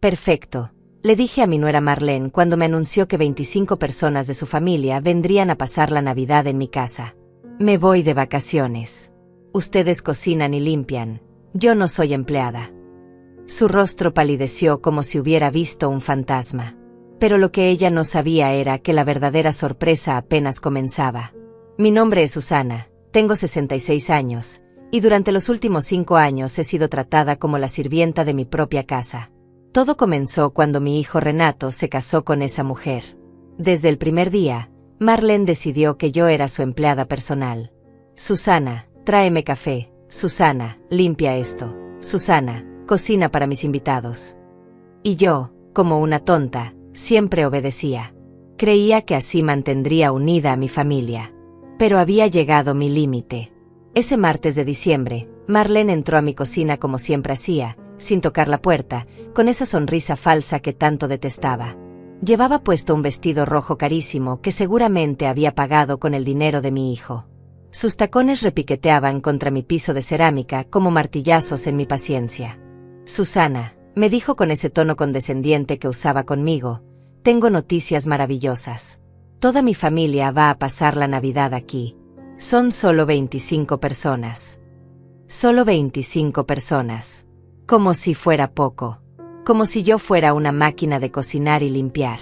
Perfecto, le dije a mi nuera Marlene cuando me anunció que 25 personas de su familia vendrían a pasar la Navidad en mi casa. Me voy de vacaciones. Ustedes cocinan y limpian. Yo no soy empleada. Su rostro palideció como si hubiera visto un fantasma. Pero lo que ella no sabía era que la verdadera sorpresa apenas comenzaba. Mi nombre es Susana, tengo 66 años, y durante los últimos 5 años he sido tratada como la sirvienta de mi propia casa. Todo comenzó cuando mi hijo Renato se casó con esa mujer. Desde el primer día, Marlene decidió que yo era su empleada personal. Susana, tráeme café. Susana, limpia esto. Susana, cocina para mis invitados. Y yo, como una tonta, siempre obedecía. Creía que así mantendría unida a mi familia. Pero había llegado mi límite. Ese martes de diciembre, Marlene entró a mi cocina como siempre hacía, sin tocar la puerta, con esa sonrisa falsa que tanto detestaba. Llevaba puesto un vestido rojo carísimo que seguramente había pagado con el dinero de mi hijo. Sus tacones repiqueteaban contra mi piso de cerámica como martillazos en mi paciencia. Susana, me dijo con ese tono condescendiente que usaba conmigo, tengo noticias maravillosas. Toda mi familia va a pasar la Navidad aquí. Son solo 25 personas. Solo 25 personas. Como si fuera poco. Como si yo fuera una máquina de cocinar y limpiar.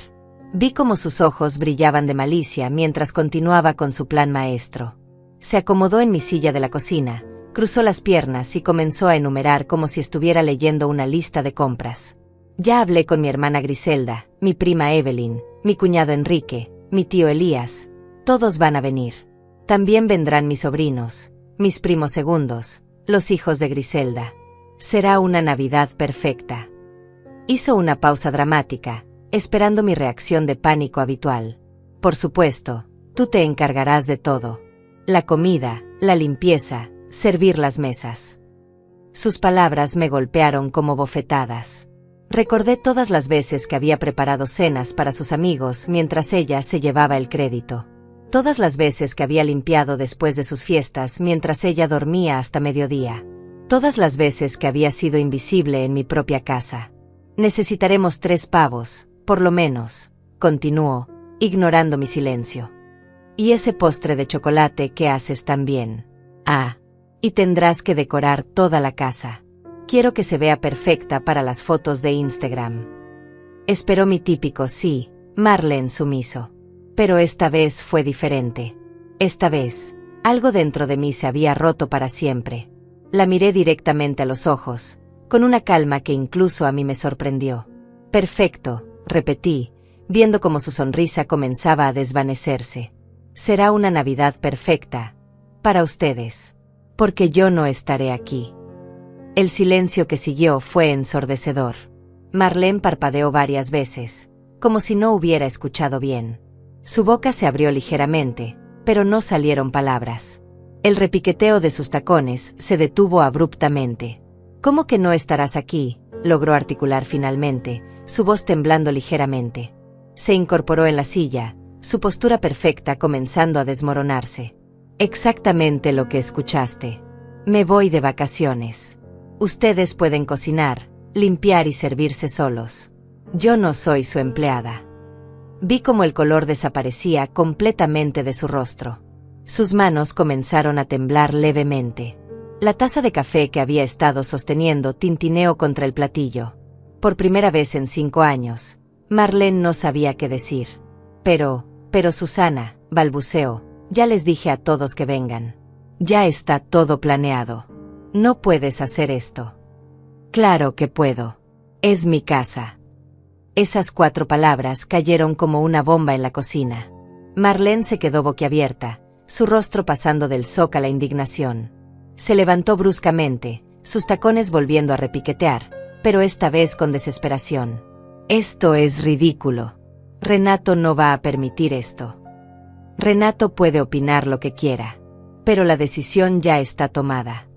Vi cómo sus ojos brillaban de malicia mientras continuaba con su plan maestro. Se acomodó en mi silla de la cocina, cruzó las piernas y comenzó a enumerar como si estuviera leyendo una lista de compras. Ya hablé con mi hermana Griselda, mi prima Evelyn, mi cuñado Enrique, mi tío Elías. Todos van a venir. También vendrán mis sobrinos, mis primos segundos, los hijos de Griselda. Será una Navidad perfecta. Hizo una pausa dramática, esperando mi reacción de pánico habitual. Por supuesto, tú te encargarás de todo. La comida, la limpieza, servir las mesas. Sus palabras me golpearon como bofetadas. Recordé todas las veces que había preparado cenas para sus amigos mientras ella se llevaba el crédito. Todas las veces que había limpiado después de sus fiestas mientras ella dormía hasta mediodía. Todas las veces que había sido invisible en mi propia casa. Necesitaremos 3 pavos, por lo menos, continuó, ignorando mi silencio. Y ese postre de chocolate que haces tan bien. Ah, y tendrás que decorar toda la casa. Quiero que se vea perfecta para las fotos de Instagram. Esperó mi típico sí, Marlene sumiso. Pero esta vez fue diferente. Esta vez, algo dentro de mí se había roto para siempre. La miré directamente a los ojos, con una calma que incluso a mí me sorprendió. Perfecto, repetí, viendo cómo su sonrisa comenzaba a desvanecerse. Será una Navidad perfecta, para ustedes, porque yo no estaré aquí. El silencio que siguió fue ensordecedor. Marlene parpadeó varias veces, como si no hubiera escuchado bien. Su boca se abrió ligeramente, pero no salieron palabras. El repiqueteo de sus tacones se detuvo abruptamente. ¿Cómo que no estarás aquí?, logró articular finalmente, su voz temblando ligeramente. Se incorporó en la silla, su postura perfecta comenzando a desmoronarse. Exactamente lo que escuchaste. Me voy de vacaciones. Ustedes pueden cocinar, limpiar y servirse solos. Yo no soy su empleada. Vi cómo el color desaparecía completamente de su rostro. Sus manos comenzaron a temblar levemente. La taza de café que había estado sosteniendo tintineó contra el platillo. Por primera vez en 5 años, Marlene no sabía qué decir. Pero Susana, balbuceó, ya les dije a todos que vengan. Ya está todo planeado. No puedes hacer esto. Claro que puedo. Es mi casa. Esas 4 palabras cayeron como una bomba en la cocina. Marlene se quedó boquiabierta, su rostro pasando del shock a la indignación. Se levantó bruscamente, sus tacones volviendo a repiquetear, pero esta vez con desesperación. Esto es ridículo. Renato no va a permitir esto. Renato puede opinar lo que quiera, pero la decisión ya está tomada.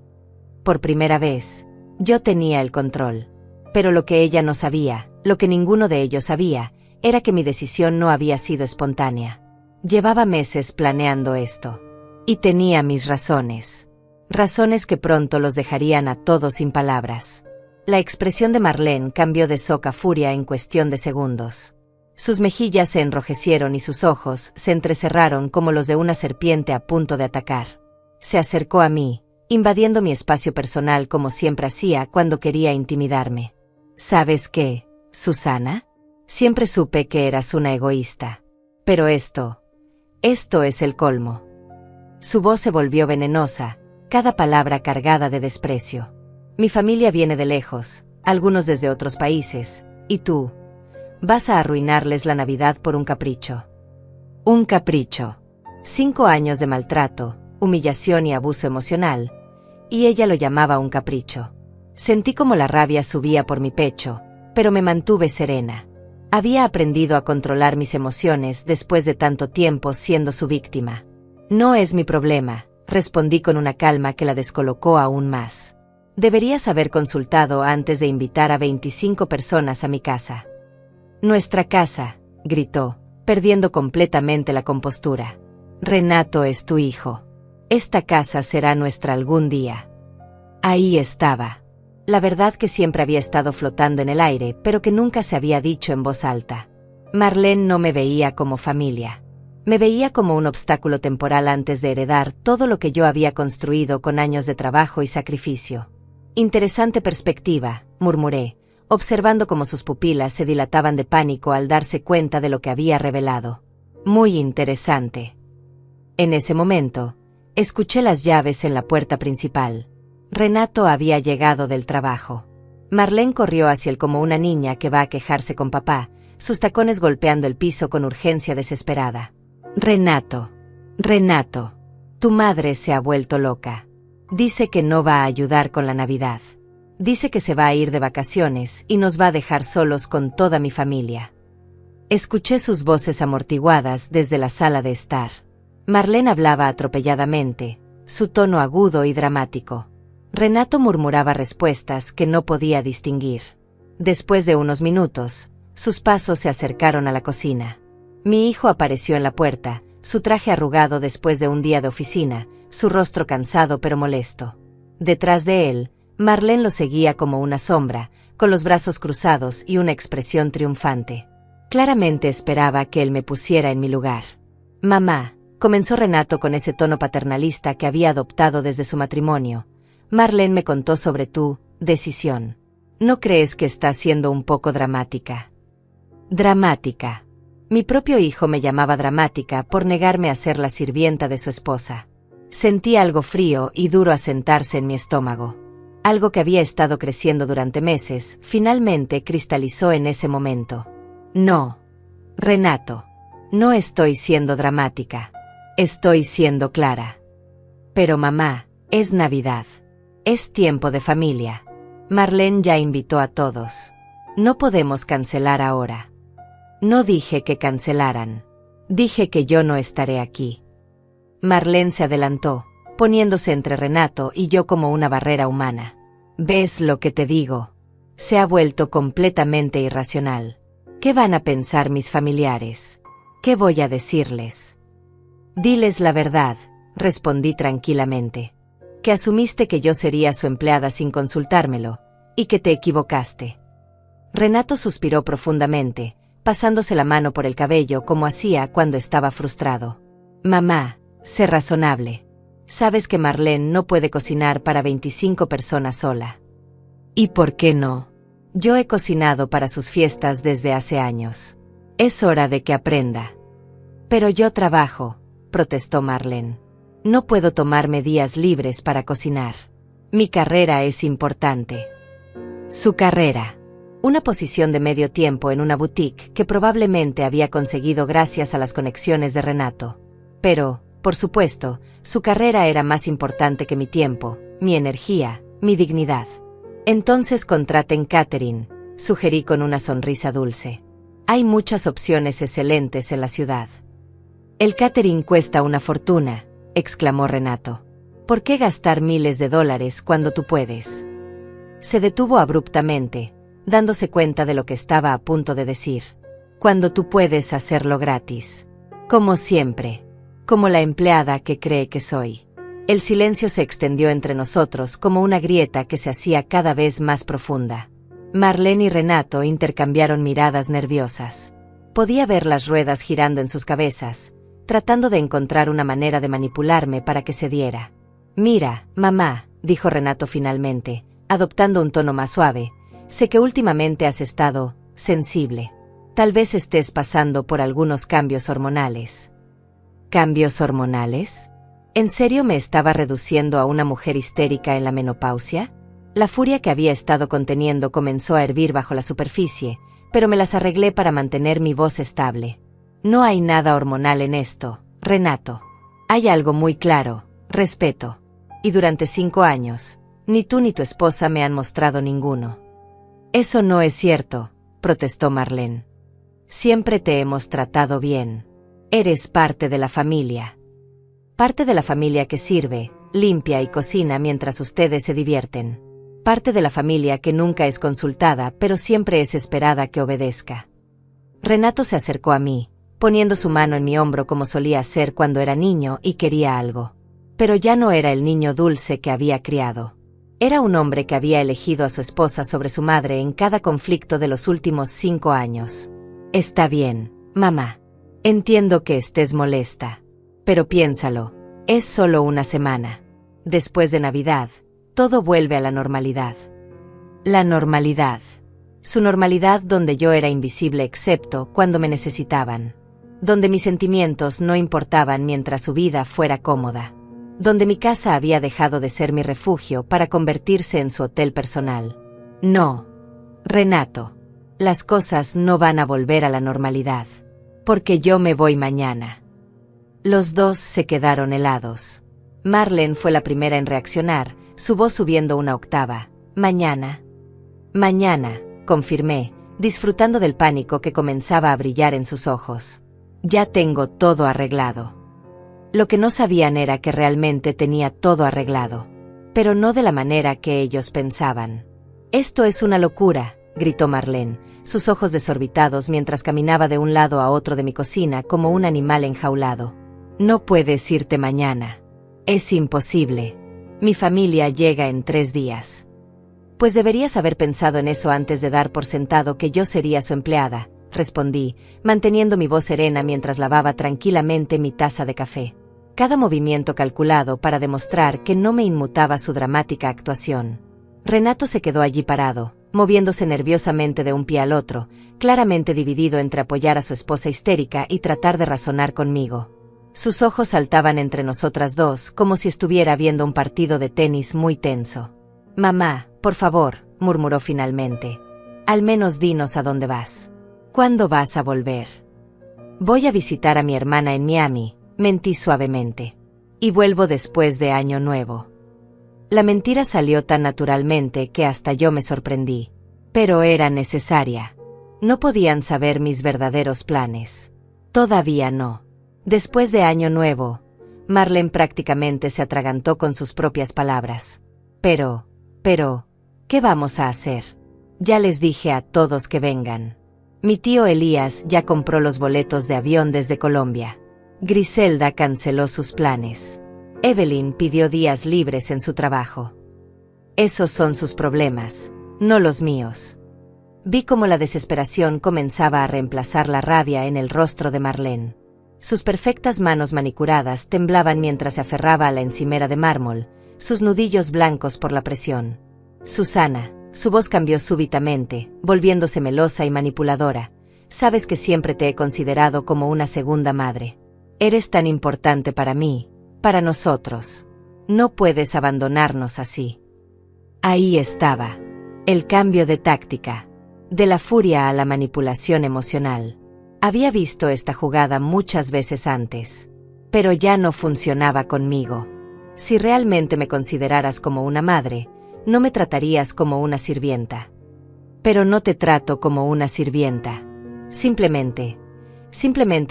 Por primera vez, yo tenía el control. Pero lo que ella no sabía, lo que ninguno de ellos sabía, era que mi decisión no había sido espontánea. Llevaba meses planeando esto. Y tenía mis razones. Razones que pronto los dejarían a todos sin palabras. La expresión de Marlene cambió de shock a furia en cuestión de segundos. Sus mejillas se enrojecieron y sus ojos se entrecerraron como los de una serpiente a punto de atacar. Se acercó a mí, invadiendo mi espacio personal como siempre hacía cuando quería intimidarme. ¿Sabes qué, Susana? Siempre supe que eras una egoísta. Pero esto es el colmo. Su voz se volvió venenosa, cada palabra cargada de desprecio. Mi familia viene de lejos, algunos desde otros países, y tú vas a arruinarles la Navidad por un capricho. Un capricho. 5 años de maltrato, humillación y abuso emocional, y ella lo llamaba un capricho. Sentí como la rabia subía por mi pecho, pero me mantuve serena. Había aprendido a controlar mis emociones después de tanto tiempo siendo su víctima. No es mi problema, respondí con una calma que la descolocó aún más. Deberías haber consultado antes de invitar a 25 personas a mi casa. Nuestra casa, gritó, perdiendo completamente la compostura. Renato es tu hijo. Esta casa será nuestra algún día. Ahí estaba. La verdad que siempre había estado flotando en el aire, pero que nunca se había dicho en voz alta. Marlene no me veía como familia. Me veía como un obstáculo temporal antes de heredar todo lo que yo había construido con años de trabajo y sacrificio. Interesante perspectiva, murmuré, observando cómo sus pupilas se dilataban de pánico al darse cuenta de lo que había revelado. Muy interesante. En ese momento, escuché las llaves en la puerta principal. Renato había llegado del trabajo. Marlene corrió hacia él como una niña que va a quejarse con papá, sus tacones golpeando el piso con urgencia desesperada. Renato, tu madre se ha vuelto loca. Dice que no va a ayudar con la Navidad. Dice que se va a ir de vacaciones y nos va a dejar solos con toda mi familia. Escuché sus voces amortiguadas desde la sala de estar. Marlene hablaba atropelladamente, su tono agudo y dramático. Renato murmuraba respuestas que no podía distinguir. Después de unos minutos, sus pasos se acercaron a la cocina. Mi hijo apareció en la puerta, su traje arrugado después de un día de oficina, su rostro cansado pero molesto. Detrás de él, Marlene lo seguía como una sombra, con los brazos cruzados y una expresión triunfante. Claramente esperaba que él me pusiera en mi lugar. Mamá, comenzó Renato con ese tono paternalista que había adoptado desde su matrimonio. Marlene me contó sobre tu decisión. ¿No crees que está siendo un poco dramática? Dramática. Mi propio hijo me llamaba dramática por negarme a ser la sirvienta de su esposa. Sentí algo frío y duro asentarse en mi estómago. Algo que había estado creciendo durante meses, finalmente cristalizó en ese momento. No, Renato, no estoy siendo dramática. Estoy siendo clara. Pero mamá, es Navidad. Es tiempo de familia. Marlene ya invitó a todos. No podemos cancelar ahora. No dije que cancelaran. Dije que yo no estaré aquí. Marlene se adelantó, poniéndose entre Renato y yo como una barrera humana. ¿Ves lo que te digo? Se ha vuelto completamente irracional. ¿Qué van a pensar mis familiares? ¿Qué voy a decirles? Diles la verdad, respondí tranquilamente. Que asumiste que yo sería su empleada sin consultármelo, y que te equivocaste. Renato suspiró profundamente, pasándose la mano por el cabello como hacía cuando estaba frustrado. Mamá, sé razonable. Sabes que Marlene no puede cocinar para 25 personas sola. ¿Y por qué no? Yo he cocinado para sus fiestas desde hace años. Es hora de que aprenda. Pero yo trabajo, protestó Marlene. No puedo tomarme días libres para cocinar. Mi carrera es importante. Su carrera. Una posición de medio tiempo en una boutique que probablemente había conseguido gracias a las conexiones de Renato. Pero, por supuesto, su carrera era más importante que mi tiempo, mi energía, mi dignidad. Entonces contraten catering, sugerí con una sonrisa dulce. Hay muchas opciones excelentes en la ciudad. El catering cuesta una fortuna, exclamó Renato. ¿Por qué gastar miles de dólares cuando tú puedes? Se detuvo abruptamente, dándose cuenta de lo que estaba a punto de decir. Cuando tú puedes hacerlo gratis. Como siempre. Como la empleada que cree que soy. El silencio se extendió entre nosotros como una grieta que se hacía cada vez más profunda. Marlene y Renato intercambiaron miradas nerviosas. Podía ver las ruedas girando en sus cabezas, tratando de encontrar una manera de manipularme para que cediera. «Mira, mamá», dijo Renato finalmente, adoptando un tono más suave, «sé que últimamente has estado sensible. Tal vez estés pasando por algunos cambios hormonales». ¿Cambios hormonales? ¿En serio me estaba reduciendo a una mujer histérica en la menopausia? La furia que había estado conteniendo comenzó a hervir bajo la superficie, pero me las arreglé para mantener mi voz estable. «No hay nada hormonal en esto, Renato. Hay algo muy claro: respeto. Y durante 5 años, ni tú ni tu esposa me han mostrado ninguno». «Eso no es cierto», protestó Marlene. «Siempre te hemos tratado bien. Eres parte de la familia. Parte de la familia que sirve, limpia y cocina mientras ustedes se divierten. Parte de la familia que nunca es consultada pero siempre es esperada que obedezca». Renato se acercó a mí, poniendo su mano en mi hombro como solía hacer cuando era niño y quería algo. Pero ya no era el niño dulce que había criado. Era un hombre que había elegido a su esposa sobre su madre en cada conflicto de los últimos 5 años. «Está bien, mamá. Entiendo que estés molesta. Pero piénsalo, es solo una semana. Después de Navidad, todo vuelve a la normalidad». La normalidad. Su normalidad donde yo era invisible excepto cuando me necesitaban. Donde mis sentimientos no importaban mientras su vida fuera cómoda. Donde mi casa había dejado de ser mi refugio para convertirse en su hotel personal. No, Renato. Las cosas no van a volver a la normalidad. Porque yo me voy mañana. Los dos se quedaron helados. Marlene fue la primera en reaccionar, su voz subiendo una octava. «Mañana». «Mañana», confirmé, disfrutando del pánico que comenzaba a brillar en sus ojos. «Ya tengo todo arreglado». Lo que no sabían era que realmente tenía todo arreglado. Pero no de la manera que ellos pensaban. «Esto es una locura», gritó Marlene, sus ojos desorbitados mientras caminaba de un lado a otro de mi cocina como un animal enjaulado. «No puedes irte mañana. Es imposible. Mi familia llega en 3 días». «Pues deberías haber pensado en eso antes de dar por sentado que yo sería su empleada», respondí, manteniendo mi voz serena mientras lavaba tranquilamente mi taza de café. Cada movimiento calculado para demostrar que no me inmutaba su dramática actuación. Renato se quedó allí parado, moviéndose nerviosamente de un pie al otro, claramente dividido entre apoyar a su esposa histérica y tratar de razonar conmigo. Sus ojos saltaban entre nosotras dos como si estuviera viendo un partido de tenis muy tenso. «Mamá, por favor», murmuró finalmente. «Al menos dinos a dónde vas. ¿Cuándo vas a volver?» «Voy a visitar a mi hermana en Miami», mentí suavemente. «Y vuelvo después de Año Nuevo». La mentira salió tan naturalmente que hasta yo me sorprendí. Pero era necesaria. No podían saber mis verdaderos planes. Todavía no. Después de Año Nuevo, Marlene prácticamente se atragantó con sus propias palabras. Pero, ¿qué vamos a hacer? Ya les dije a todos que vengan. Mi tío Elías ya compró los boletos de avión desde Colombia. Griselda canceló sus planes. Evelyn pidió días libres en su trabajo. Esos son sus problemas, no los míos. Vi cómo la desesperación comenzaba a reemplazar la rabia en el rostro de Marlene. Sus perfectas manos manicuradas temblaban mientras se aferraba a la encimera de mármol, sus nudillos blancos por la presión. «Susana», su voz cambió súbitamente, volviéndose melosa y manipuladora. «Sabes que siempre te he considerado como una segunda madre. Eres tan importante para mí, para nosotros. No puedes abandonarnos así». Ahí estaba. El cambio de táctica. De la furia a la manipulación emocional. Había visto esta jugada muchas veces antes. Pero ya no funcionaba conmigo. Si realmente me consideraras como una madre, no me tratarías como una sirvienta. Pero no te trato como una sirvienta. Simplemente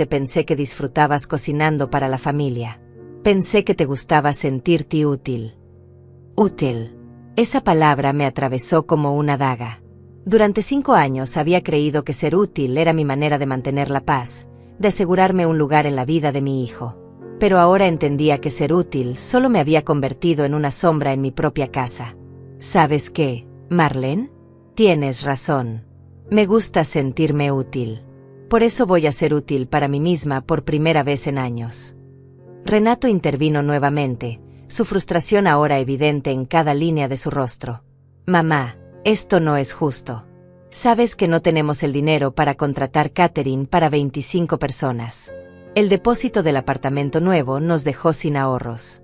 pensé que disfrutabas cocinando para la familia. Pensé que te gustaba sentirte útil. Útil. Esa palabra me atravesó como una daga. Durante 5 años había creído que ser útil era mi manera de mantener la paz, de asegurarme un lugar en la vida de mi hijo. pero ahora entendía que ser útil solo me había convertido en una sombra en mi propia casa. ¿Sabes qué, Marlene? Tienes razón. Me gusta sentirme útil. Por eso voy a ser útil para mí misma por primera vez en años. Renato intervino nuevamente, su frustración ahora evidente en cada línea de su rostro. Mamá, esto no es justo. Sabes que no tenemos el dinero para contratar catering para 25 personas. El depósito del apartamento nuevo nos dejó sin ahorros.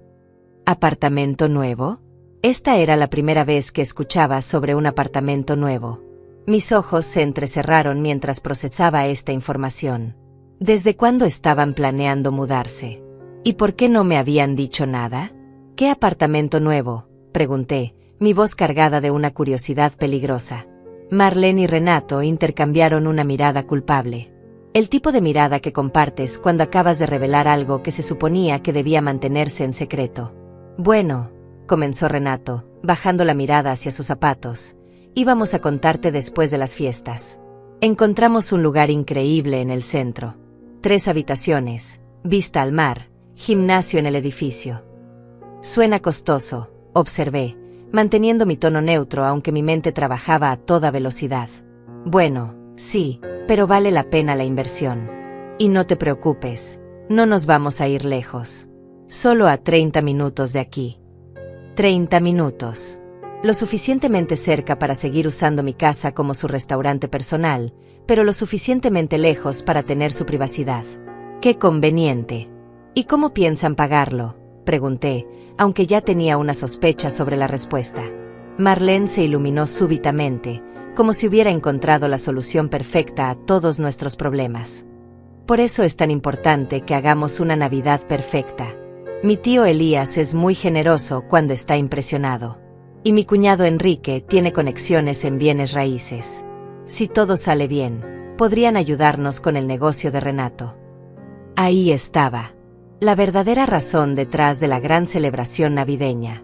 ¿Apartamento nuevo? Esta era la primera vez que escuchaba sobre un apartamento nuevo. Mis ojos se entrecerraron mientras procesaba esta información. ¿Desde cuándo estaban planeando mudarse? ¿Y por qué no me habían dicho nada? ¿Qué apartamento nuevo?, pregunté, mi voz cargada de una curiosidad peligrosa. Marlene y Renato intercambiaron una mirada culpable. El tipo de mirada que compartes cuando acabas de revelar algo que se suponía que debía mantenerse en secreto. Bueno, comenzó Renato, bajando la mirada hacia sus zapatos. Íbamos a contarte después de las fiestas. Encontramos un lugar increíble en el centro. 3 habitaciones, vista al mar, gimnasio en el edificio. Suena costoso, observé, manteniendo mi tono neutro aunque mi mente trabajaba a toda velocidad. Bueno, sí, pero vale la pena la inversión. Y no te preocupes, no nos vamos a ir lejos. Solo a 30 minutos de aquí. 30 minutos. Lo suficientemente cerca para seguir usando mi casa como su restaurante personal, pero lo suficientemente lejos para tener su privacidad. ¡Qué conveniente! ¿Y cómo piensan pagarlo?, pregunté, aunque ya tenía una sospecha sobre la respuesta. Marlene se iluminó súbitamente, como si hubiera encontrado la solución perfecta a todos nuestros problemas. Por eso es tan importante que hagamos una Navidad perfecta. Mi tío Elías es muy generoso cuando está impresionado. Y mi cuñado Enrique tiene conexiones en bienes raíces. Si todo sale bien, podrían ayudarnos con el negocio de Renato. Ahí estaba. La verdadera razón detrás de la gran celebración navideña.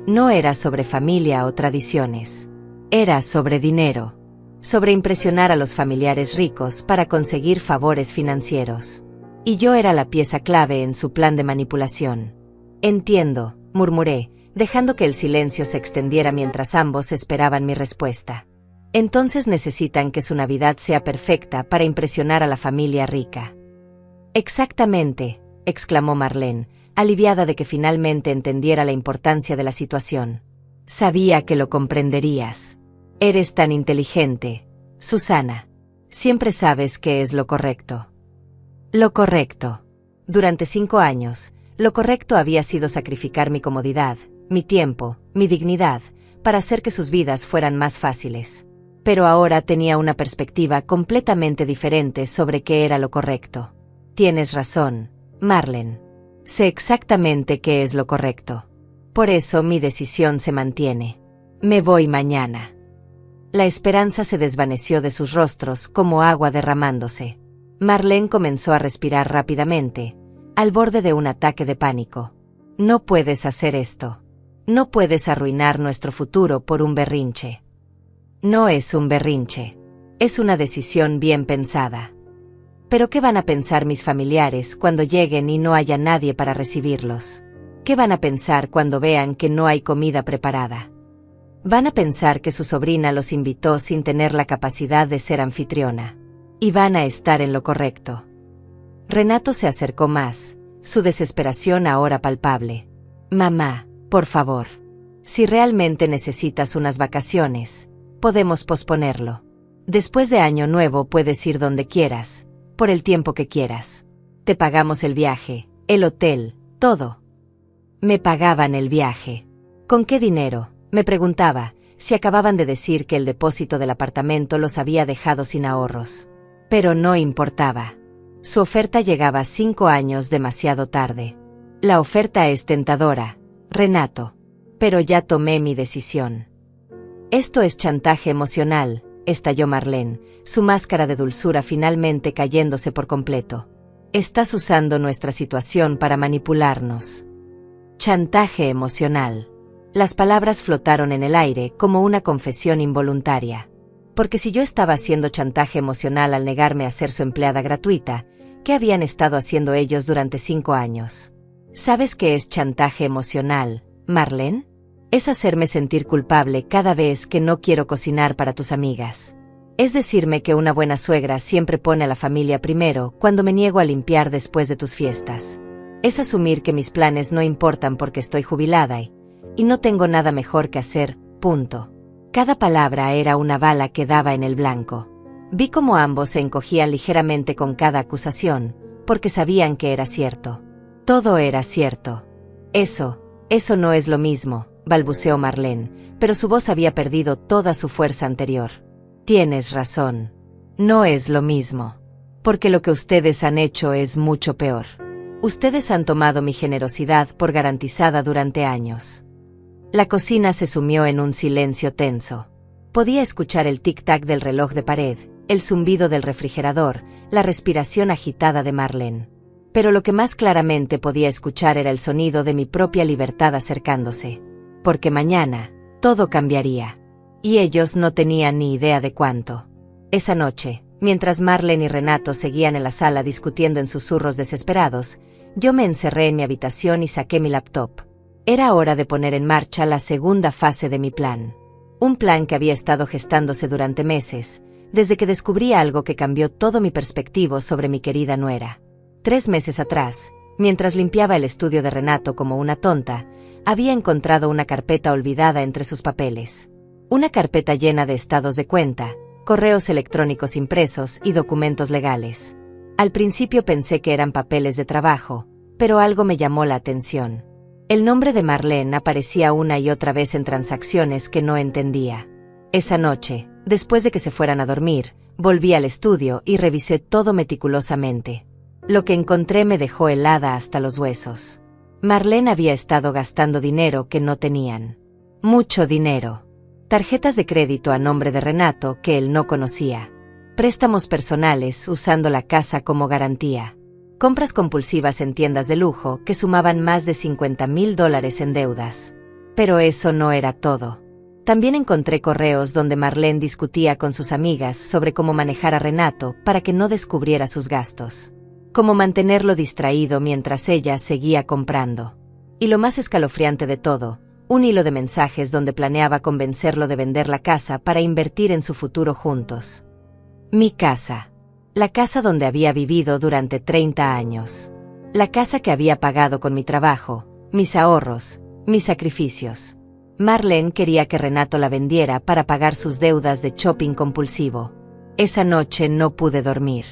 No era sobre familia o tradiciones. Era sobre dinero. Sobre impresionar a los familiares ricos para conseguir favores financieros. Y yo era la pieza clave en su plan de manipulación. Entiendo, murmuré, dejando que el silencio se extendiera mientras ambos esperaban mi respuesta. Entonces necesitan que su Navidad sea perfecta para impresionar a la familia rica. Exactamente, exclamó Marlene, aliviada de que finalmente entendiera la importancia de la situación. Sabía que lo comprenderías. Eres tan inteligente, Susana. Siempre sabes qué es lo correcto. Lo correcto. Durante 5 años, lo correcto había sido sacrificar mi comodidad, mi tiempo, mi dignidad, para hacer que sus vidas fueran más fáciles. Pero ahora tenía una perspectiva completamente diferente sobre qué era lo correcto. Tienes razón, Marlene. Sé exactamente qué es lo correcto. Por eso mi decisión se mantiene. Me voy mañana. La esperanza se desvaneció de sus rostros como agua derramándose. Marlene comenzó a respirar rápidamente, al borde de un ataque de pánico. No puedes hacer esto. No puedes arruinar nuestro futuro por un berrinche. No es un berrinche. Es una decisión bien pensada. ¿Pero qué van a pensar mis familiares cuando lleguen y no haya nadie para recibirlos? ¿Qué van a pensar cuando vean que no hay comida preparada? Van a pensar que su sobrina los invitó sin tener la capacidad de ser anfitriona. Y van a estar en lo correcto. Renato se acercó más, su desesperación ahora palpable. Mamá, por favor. Si realmente necesitas unas vacaciones, podemos posponerlo. Después de Año Nuevo puedes ir donde quieras, por el tiempo que quieras. Te pagamos el viaje, el hotel, todo. Me pagaban el viaje. ¿Con qué dinero?, me preguntaba, si acababan de decir que el depósito del apartamento los había dejado sin ahorros. Pero no importaba. Su oferta llegaba 5 años demasiado tarde. La oferta es tentadora, Renato. Pero ya tomé mi decisión. Esto es chantaje emocional, estalló Marlene, su máscara de dulzura finalmente cayéndose por completo. Estás usando nuestra situación para manipularnos. Chantaje emocional. Las palabras flotaron en el aire como una confesión involuntaria. Porque si yo estaba haciendo chantaje emocional al negarme a ser su empleada gratuita, ¿qué habían estado haciendo ellos durante 5 años? ¿Sabes qué es chantaje emocional, Marlene? Es hacerme sentir culpable cada vez que no quiero cocinar para tus amigas. Es decirme que una buena suegra siempre pone a la familia primero cuando me niego a limpiar después de tus fiestas. Es asumir que mis planes no importan porque estoy jubilada y no tengo nada mejor que hacer, punto. Cada palabra era una bala que daba en el blanco. Vi cómo ambos se encogían ligeramente con cada acusación, porque sabían que era cierto. Todo era cierto. Eso no es lo mismo, balbuceó Marlene, pero su voz había perdido toda su fuerza anterior. Tienes razón. No es lo mismo. Porque lo que ustedes han hecho es mucho peor. Ustedes han tomado mi generosidad por garantizada durante años. La cocina se sumió en un silencio tenso. Podía escuchar el tic-tac del reloj de pared, el zumbido del refrigerador, la respiración agitada de Marlene. Pero lo que más claramente podía escuchar era el sonido de mi propia libertad acercándose. Porque mañana, todo cambiaría. Y ellos no tenían ni idea de cuánto. Esa noche, mientras Marlene y Renato seguían en la sala discutiendo en susurros desesperados, yo me encerré en mi habitación y saqué mi laptop. Era hora de poner en marcha la segunda fase de mi plan. Un plan que había estado gestándose durante meses, desde que descubrí algo que cambió todo mi perspectivo sobre mi querida nuera. 3 meses atrás, mientras limpiaba el estudio de Renato como una tonta, había encontrado una carpeta olvidada entre sus papeles. Una carpeta llena de estados de cuenta, correos electrónicos impresos y documentos legales. Al principio pensé que eran papeles de trabajo, pero algo me llamó la atención. El nombre de Marlene aparecía una y otra vez en transacciones que no entendía. Esa noche, después de que se fueran a dormir, volví al estudio y revisé todo meticulosamente. Lo que encontré me dejó helada hasta los huesos. Marlene había estado gastando dinero que no tenían. Mucho dinero. Tarjetas de crédito a nombre de Renato que él no conocía. Préstamos personales usando la casa como garantía. Compras compulsivas en tiendas de lujo que sumaban más de $50,000 en deudas. Pero eso no era todo. También encontré correos donde Marlene discutía con sus amigas sobre cómo manejar a Renato para que no descubriera sus gastos. Cómo mantenerlo distraído mientras ella seguía comprando. Y lo más escalofriante de todo, un hilo de mensajes donde planeaba convencerlo de vender la casa para invertir en su futuro juntos. Mi casa. La casa donde había vivido durante 30 años. La casa que había pagado con mi trabajo, mis ahorros, mis sacrificios. Marlene quería que Renato la vendiera para pagar sus deudas de shopping compulsivo. Esa noche no pude dormir.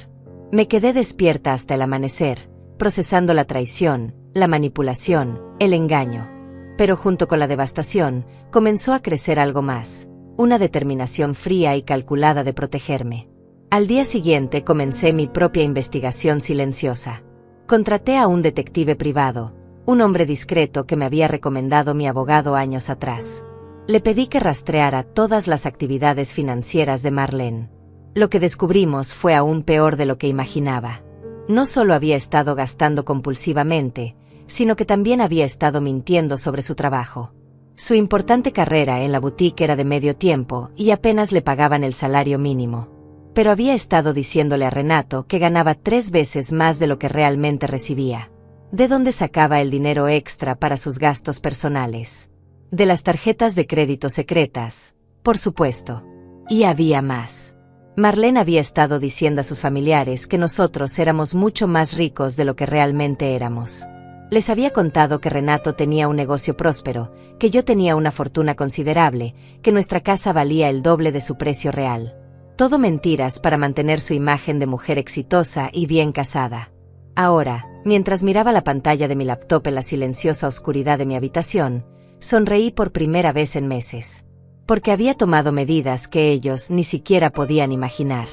Me quedé despierta hasta el amanecer, procesando la traición, la manipulación, el engaño. Pero junto con la devastación, comenzó a crecer algo más, una determinación fría y calculada de protegerme. Al día siguiente comencé mi propia investigación silenciosa. Contraté a un detective privado, un hombre discreto que me había recomendado mi abogado años atrás. Le pedí que rastreara todas las actividades financieras de Marlene. Lo que descubrimos fue aún peor de lo que imaginaba. No solo había estado gastando compulsivamente, sino que también había estado mintiendo sobre su trabajo. Su importante carrera en la boutique era de medio tiempo y apenas le pagaban el salario mínimo. Pero había estado diciéndole a Renato que ganaba 3 veces más de lo que realmente recibía. ¿De dónde sacaba el dinero extra para sus gastos personales? De las tarjetas de crédito secretas, por supuesto. Y había más. Marlene había estado diciendo a sus familiares que nosotros éramos mucho más ricos de lo que realmente éramos. Les había contado que Renato tenía un negocio próspero, que yo tenía una fortuna considerable, que nuestra casa valía el doble de su precio real. Todo mentiras para mantener su imagen de mujer exitosa y bien casada. Ahora, mientras miraba la pantalla de mi laptop en la silenciosa oscuridad de mi habitación, sonreí por primera vez en meses. Porque había tomado medidas que ellos ni siquiera podían imaginar.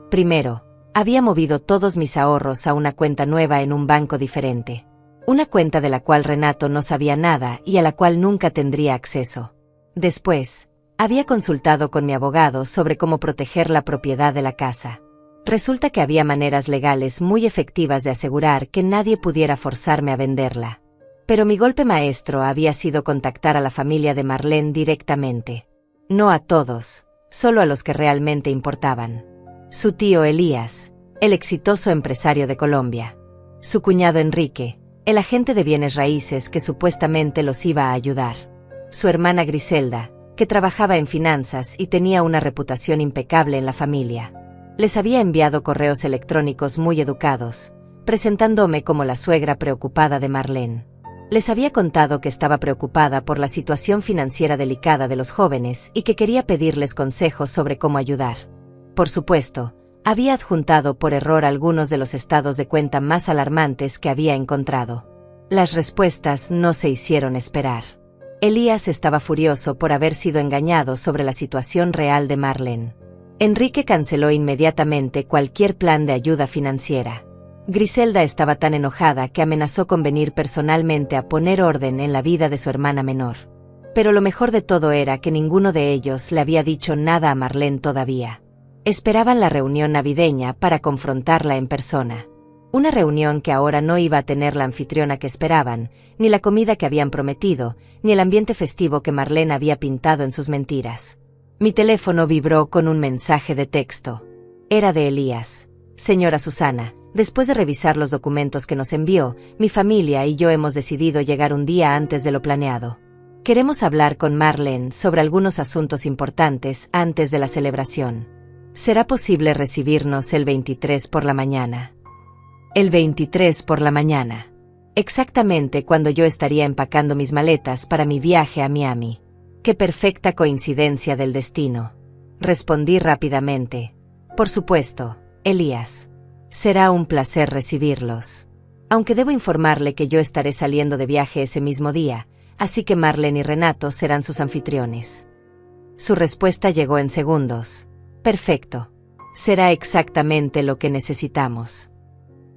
Primero, había movido todos mis ahorros a una cuenta nueva en un banco diferente. Una cuenta de la cual Renato no sabía nada y a la cual nunca tendría acceso. Después, había consultado con mi abogado sobre cómo proteger la propiedad de la casa. Resulta que había maneras legales muy efectivas de asegurar que nadie pudiera forzarme a venderla. Pero mi golpe maestro había sido contactar a la familia de Marlene directamente. No a todos, solo a los que realmente importaban. Su tío Elías, el exitoso empresario de Colombia. Su cuñado Enrique, El agente de bienes raíces que supuestamente los iba a ayudar. Su hermana Griselda, que trabajaba en finanzas y tenía una reputación impecable en la familia. Les había enviado correos electrónicos muy educados, presentándome como la suegra preocupada de Marlene. Les había contado que estaba preocupada por la situación financiera delicada de los jóvenes y que quería pedirles consejos sobre cómo ayudar. Por supuesto, había adjuntado por error algunos de los estados de cuenta más alarmantes que había encontrado. Las respuestas no se hicieron esperar. Elías estaba furioso por haber sido engañado sobre la situación real de Marlene. Enrique canceló inmediatamente cualquier plan de ayuda financiera. Griselda estaba tan enojada que amenazó con venir personalmente a poner orden en la vida de su hermana menor. Pero lo mejor de todo era que ninguno de ellos le había dicho nada a Marlene todavía. Esperaban la reunión navideña para confrontarla en persona. Una reunión que ahora no iba a tener la anfitriona que esperaban, ni la comida que habían prometido, ni el ambiente festivo que Marlene había pintado en sus mentiras. Mi teléfono vibró con un mensaje de texto. Era de Elías. Señora Susana, después de revisar los documentos que nos envió, mi familia y yo hemos decidido llegar un día antes de lo planeado. Queremos hablar con Marlene sobre algunos asuntos importantes antes de la celebración. ¿Será posible recibirnos el 23 por la mañana? El 23 por la mañana. Exactamente cuando yo estaría empacando mis maletas para mi viaje a Miami. ¡Qué perfecta coincidencia del destino! Respondí rápidamente. Por supuesto, Elías. Será un placer recibirlos. Aunque debo informarle que yo estaré saliendo de viaje ese mismo día, así que Marlene y Renato serán sus anfitriones. Su respuesta llegó en segundos. Perfecto. Será exactamente lo que necesitamos.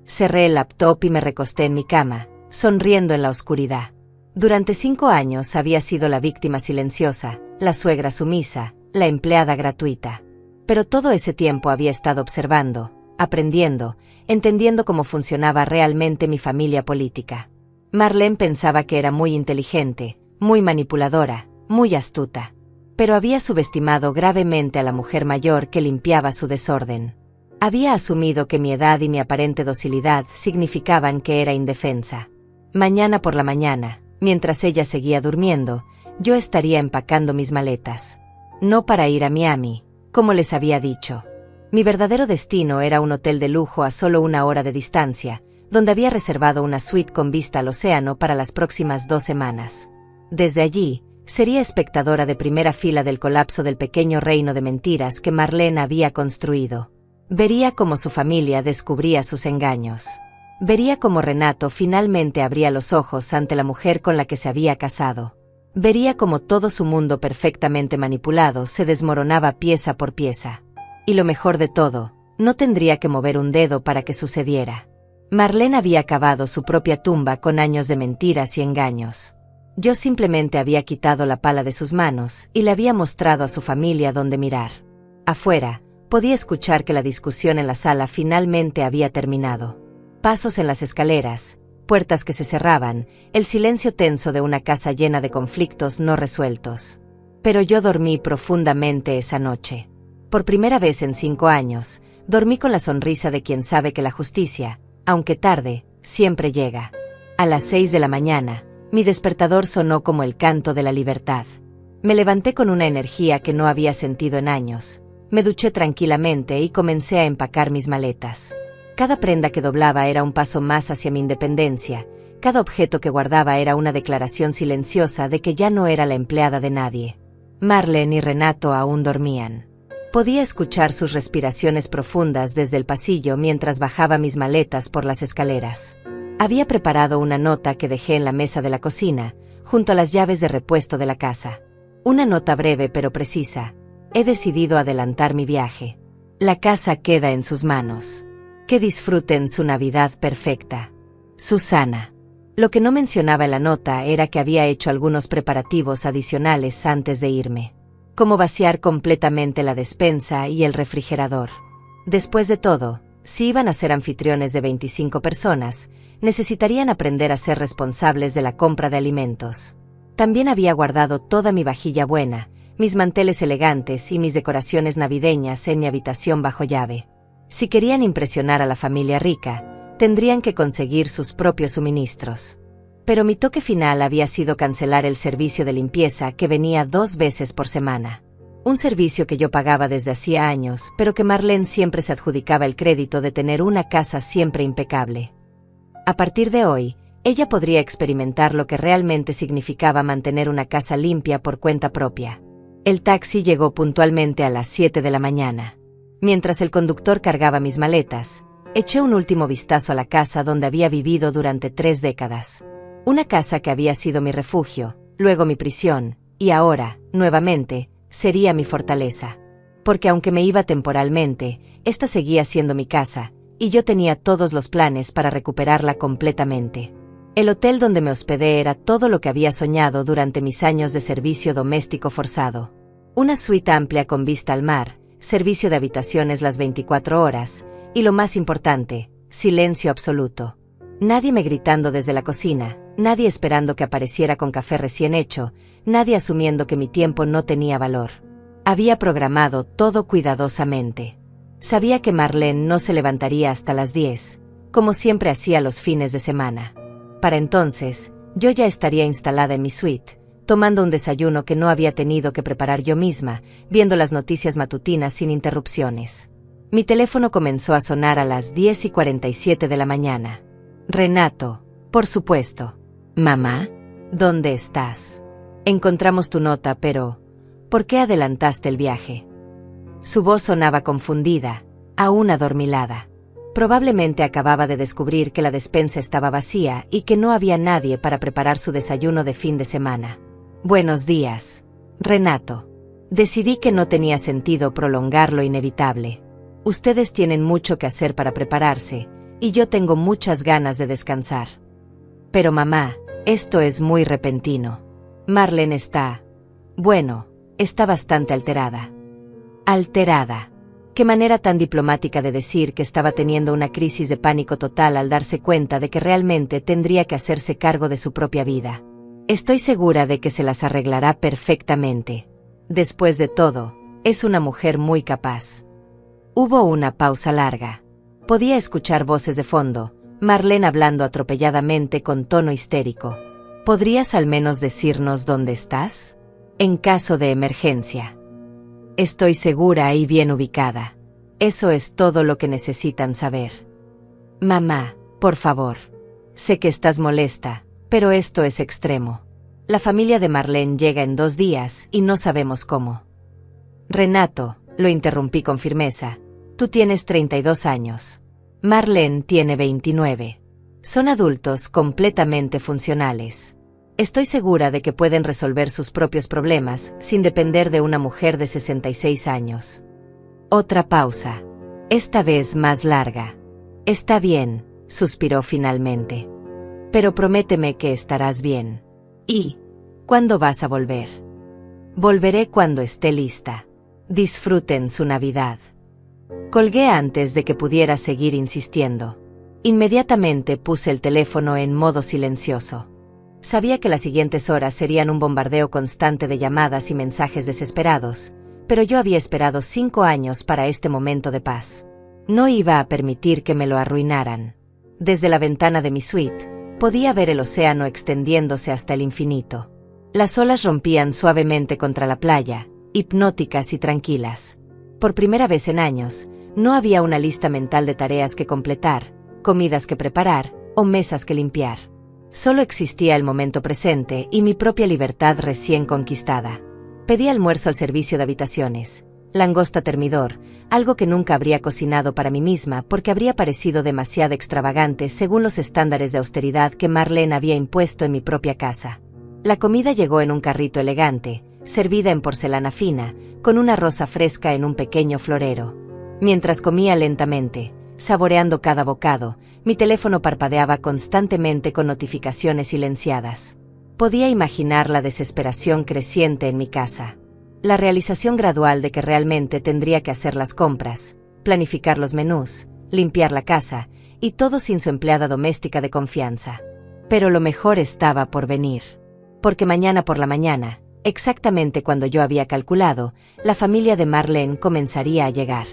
Cerré el laptop y me recosté en mi cama, sonriendo en la oscuridad. Durante 5 años había sido la víctima silenciosa, la suegra sumisa, la empleada gratuita. Pero todo ese tiempo había estado observando, aprendiendo, entendiendo cómo funcionaba realmente mi familia política. Marlene pensaba que era muy inteligente, muy manipuladora, muy astuta. Pero había subestimado gravemente a la mujer mayor que limpiaba su desorden. Había asumido que mi edad y mi aparente docilidad significaban que era indefensa. Mañana por la mañana, mientras ella seguía durmiendo, yo estaría empacando mis maletas. No para ir a Miami, como les había dicho. Mi verdadero destino era un hotel de lujo a solo 1 hora de distancia, donde había reservado una suite con vista al océano para las próximas 2 semanas. Desde allí, sería espectadora de primera fila del colapso del pequeño reino de mentiras que Marlene había construido. Vería cómo su familia descubría sus engaños. Vería cómo Renato finalmente abría los ojos ante la mujer con la que se había casado. Vería cómo todo su mundo perfectamente manipulado se desmoronaba pieza por pieza. Y lo mejor de todo, no tendría que mover un dedo para que sucediera. Marlene había cavado su propia tumba con años de mentiras y engaños. Yo simplemente había quitado la pala de sus manos y le había mostrado a su familia dónde mirar. Afuera, podía escuchar que la discusión en la sala finalmente había terminado. Pasos en las escaleras, puertas que se cerraban, el silencio tenso de una casa llena de conflictos no resueltos. Pero yo dormí profundamente esa noche. Por primera vez en 5 años, dormí con la sonrisa de quien sabe que la justicia, aunque tarde, siempre llega. A las 6 de la mañana, mi despertador sonó como el canto de la libertad. Me levanté con una energía que no había sentido en años. Me duché tranquilamente y comencé a empacar mis maletas. Cada prenda que doblaba era un paso más hacia mi independencia. Cada objeto que guardaba era una declaración silenciosa de que ya no era la empleada de nadie. Marlene y Renato aún dormían. Podía escuchar sus respiraciones profundas desde el pasillo mientras bajaba mis maletas por las escaleras. Había preparado una nota que dejé en la mesa de la cocina, junto a las llaves de repuesto de la casa. Una nota breve pero precisa. He decidido adelantar mi viaje. La casa queda en sus manos. Que disfruten su Navidad perfecta. Susana. Lo que no mencionaba en la nota era que había hecho algunos preparativos adicionales antes de irme. Como vaciar completamente la despensa y el refrigerador. Después de todo, si iban a ser anfitriones de 25 personas, necesitarían aprender a ser responsables de la compra de alimentos. También había guardado toda mi vajilla buena, mis manteles elegantes y mis decoraciones navideñas en mi habitación bajo llave. Si querían impresionar a la familia rica, Tendrían que conseguir sus propios suministros. Pero mi toque final había sido cancelar el servicio de limpieza que venía 2 veces por semana. Un servicio que yo pagaba desde hacía años, pero que Marlene siempre se adjudicaba el crédito de tener una casa siempre impecable. A partir de hoy, ella podría experimentar lo que realmente significaba mantener una casa limpia por cuenta propia. El taxi llegó puntualmente a las 7 de la mañana. Mientras el conductor cargaba mis maletas, eché un último vistazo a la casa donde había vivido durante 3 décadas. Una casa que había sido mi refugio, luego mi prisión, y ahora, nuevamente, sería mi fortaleza. Porque aunque me iba temporalmente, esta seguía siendo mi casa, y yo tenía todos los planes para recuperarla completamente. El hotel donde me hospedé era todo lo que había soñado durante mis años de servicio doméstico forzado. Una suite amplia con vista al mar, servicio de habitaciones las 24 horas, y lo más importante, silencio absoluto. Nadie me gritando desde la cocina, nadie esperando que apareciera con café recién hecho, nadie asumiendo que mi tiempo no tenía valor. Había programado todo cuidadosamente. Sabía que Marlene no se levantaría hasta las 10, como siempre hacía los fines de semana. Para entonces, yo ya estaría instalada en mi suite, tomando un desayuno que no había tenido que preparar yo misma, viendo las noticias matutinas sin interrupciones. Mi teléfono comenzó a sonar a las 10:47 de la mañana. Renato, por supuesto. Mamá, ¿dónde estás? Encontramos tu nota, pero ¿por qué adelantaste el viaje? Su voz sonaba confundida, aún adormilada. Probablemente acababa de descubrir que la despensa estaba vacía y que no había nadie para preparar su desayuno de fin de semana. Buenos días, Renato. Decidí que no tenía sentido prolongar lo inevitable. Ustedes tienen mucho que hacer para prepararse, y yo tengo muchas ganas de descansar. Pero mamá, esto es muy repentino. Marlene está bastante alterada. Alterada. Qué manera tan diplomática de decir que estaba teniendo una crisis de pánico total al darse cuenta de que realmente tendría que hacerse cargo de su propia vida. Estoy segura de que se las arreglará perfectamente. Después de todo, es una mujer muy capaz. Hubo una pausa larga. Podía escuchar voces de fondo, Marlene hablando atropelladamente con tono histérico. ¿Podrías al menos decirnos dónde estás? En caso de emergencia. Estoy segura y bien ubicada. Eso es todo lo que necesitan saber. Mamá, por favor. Sé que estás molesta, pero esto es extremo. La familia de Marlene llega en 2 días y no sabemos cómo. Renato, lo interrumpí con firmeza. Tú tienes 32 años. Marlene tiene 29. Son adultos completamente funcionales. Estoy segura de que pueden resolver sus propios problemas sin depender de una mujer de 66 años. Otra pausa. Esta vez más larga. Está bien, suspiró finalmente. Pero prométeme que estarás bien. ¿Y cuándo vas a volver? Volveré cuando esté lista. Disfruten su Navidad. Colgué antes de que pudiera seguir insistiendo. Inmediatamente puse el teléfono en modo silencioso. Sabía que las siguientes horas serían un bombardeo constante de llamadas y mensajes desesperados, pero yo había esperado 5 años para este momento de paz. No iba a permitir que me lo arruinaran. Desde la ventana de mi suite, podía ver el océano extendiéndose hasta el infinito. Las olas rompían suavemente contra la playa, hipnóticas y tranquilas. Por primera vez en años, no había una lista mental de tareas que completar, comidas que preparar o mesas que limpiar. Solo existía el momento presente y mi propia libertad recién conquistada. Pedí almuerzo al servicio de habitaciones, langosta termidor, algo que nunca habría cocinado para mí misma porque habría parecido demasiado extravagante según los estándares de austeridad que Marlene había impuesto en mi propia casa. La comida llegó en un carrito elegante, servida en porcelana fina, con una rosa fresca en un pequeño florero. Mientras comía lentamente, saboreando cada bocado, mi teléfono parpadeaba constantemente con notificaciones silenciadas. Podía imaginar la desesperación creciente en mi casa. La realización gradual de que realmente tendría que hacer las compras, planificar los menús, limpiar la casa, y todo sin su empleada doméstica de confianza. Pero lo mejor estaba por venir. Porque mañana por la mañana, exactamente cuando yo había calculado, la familia de Marlene comenzaría a llegar.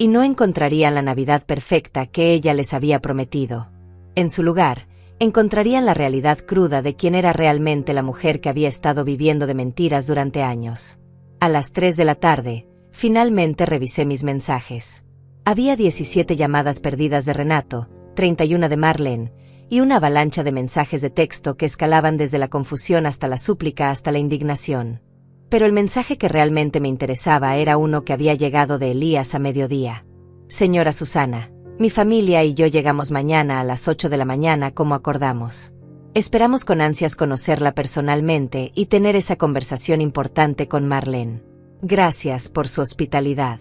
y no encontrarían la Navidad perfecta que ella les había prometido. En su lugar, encontrarían la realidad cruda de quién era realmente la mujer que había estado viviendo de mentiras durante años. A las 3 de la tarde, finalmente revisé mis mensajes. Había 17 llamadas perdidas de Renato, 31 de Marlene, y una avalancha de mensajes de texto que escalaban desde la confusión hasta la súplica hasta la indignación. Pero el mensaje que realmente me interesaba era uno que había llegado de Elías a mediodía. Señora Susana, mi familia y yo llegamos mañana a las 8 de la mañana como acordamos. Esperamos con ansias conocerla personalmente y tener esa conversación importante con Marlene. Gracias por su hospitalidad.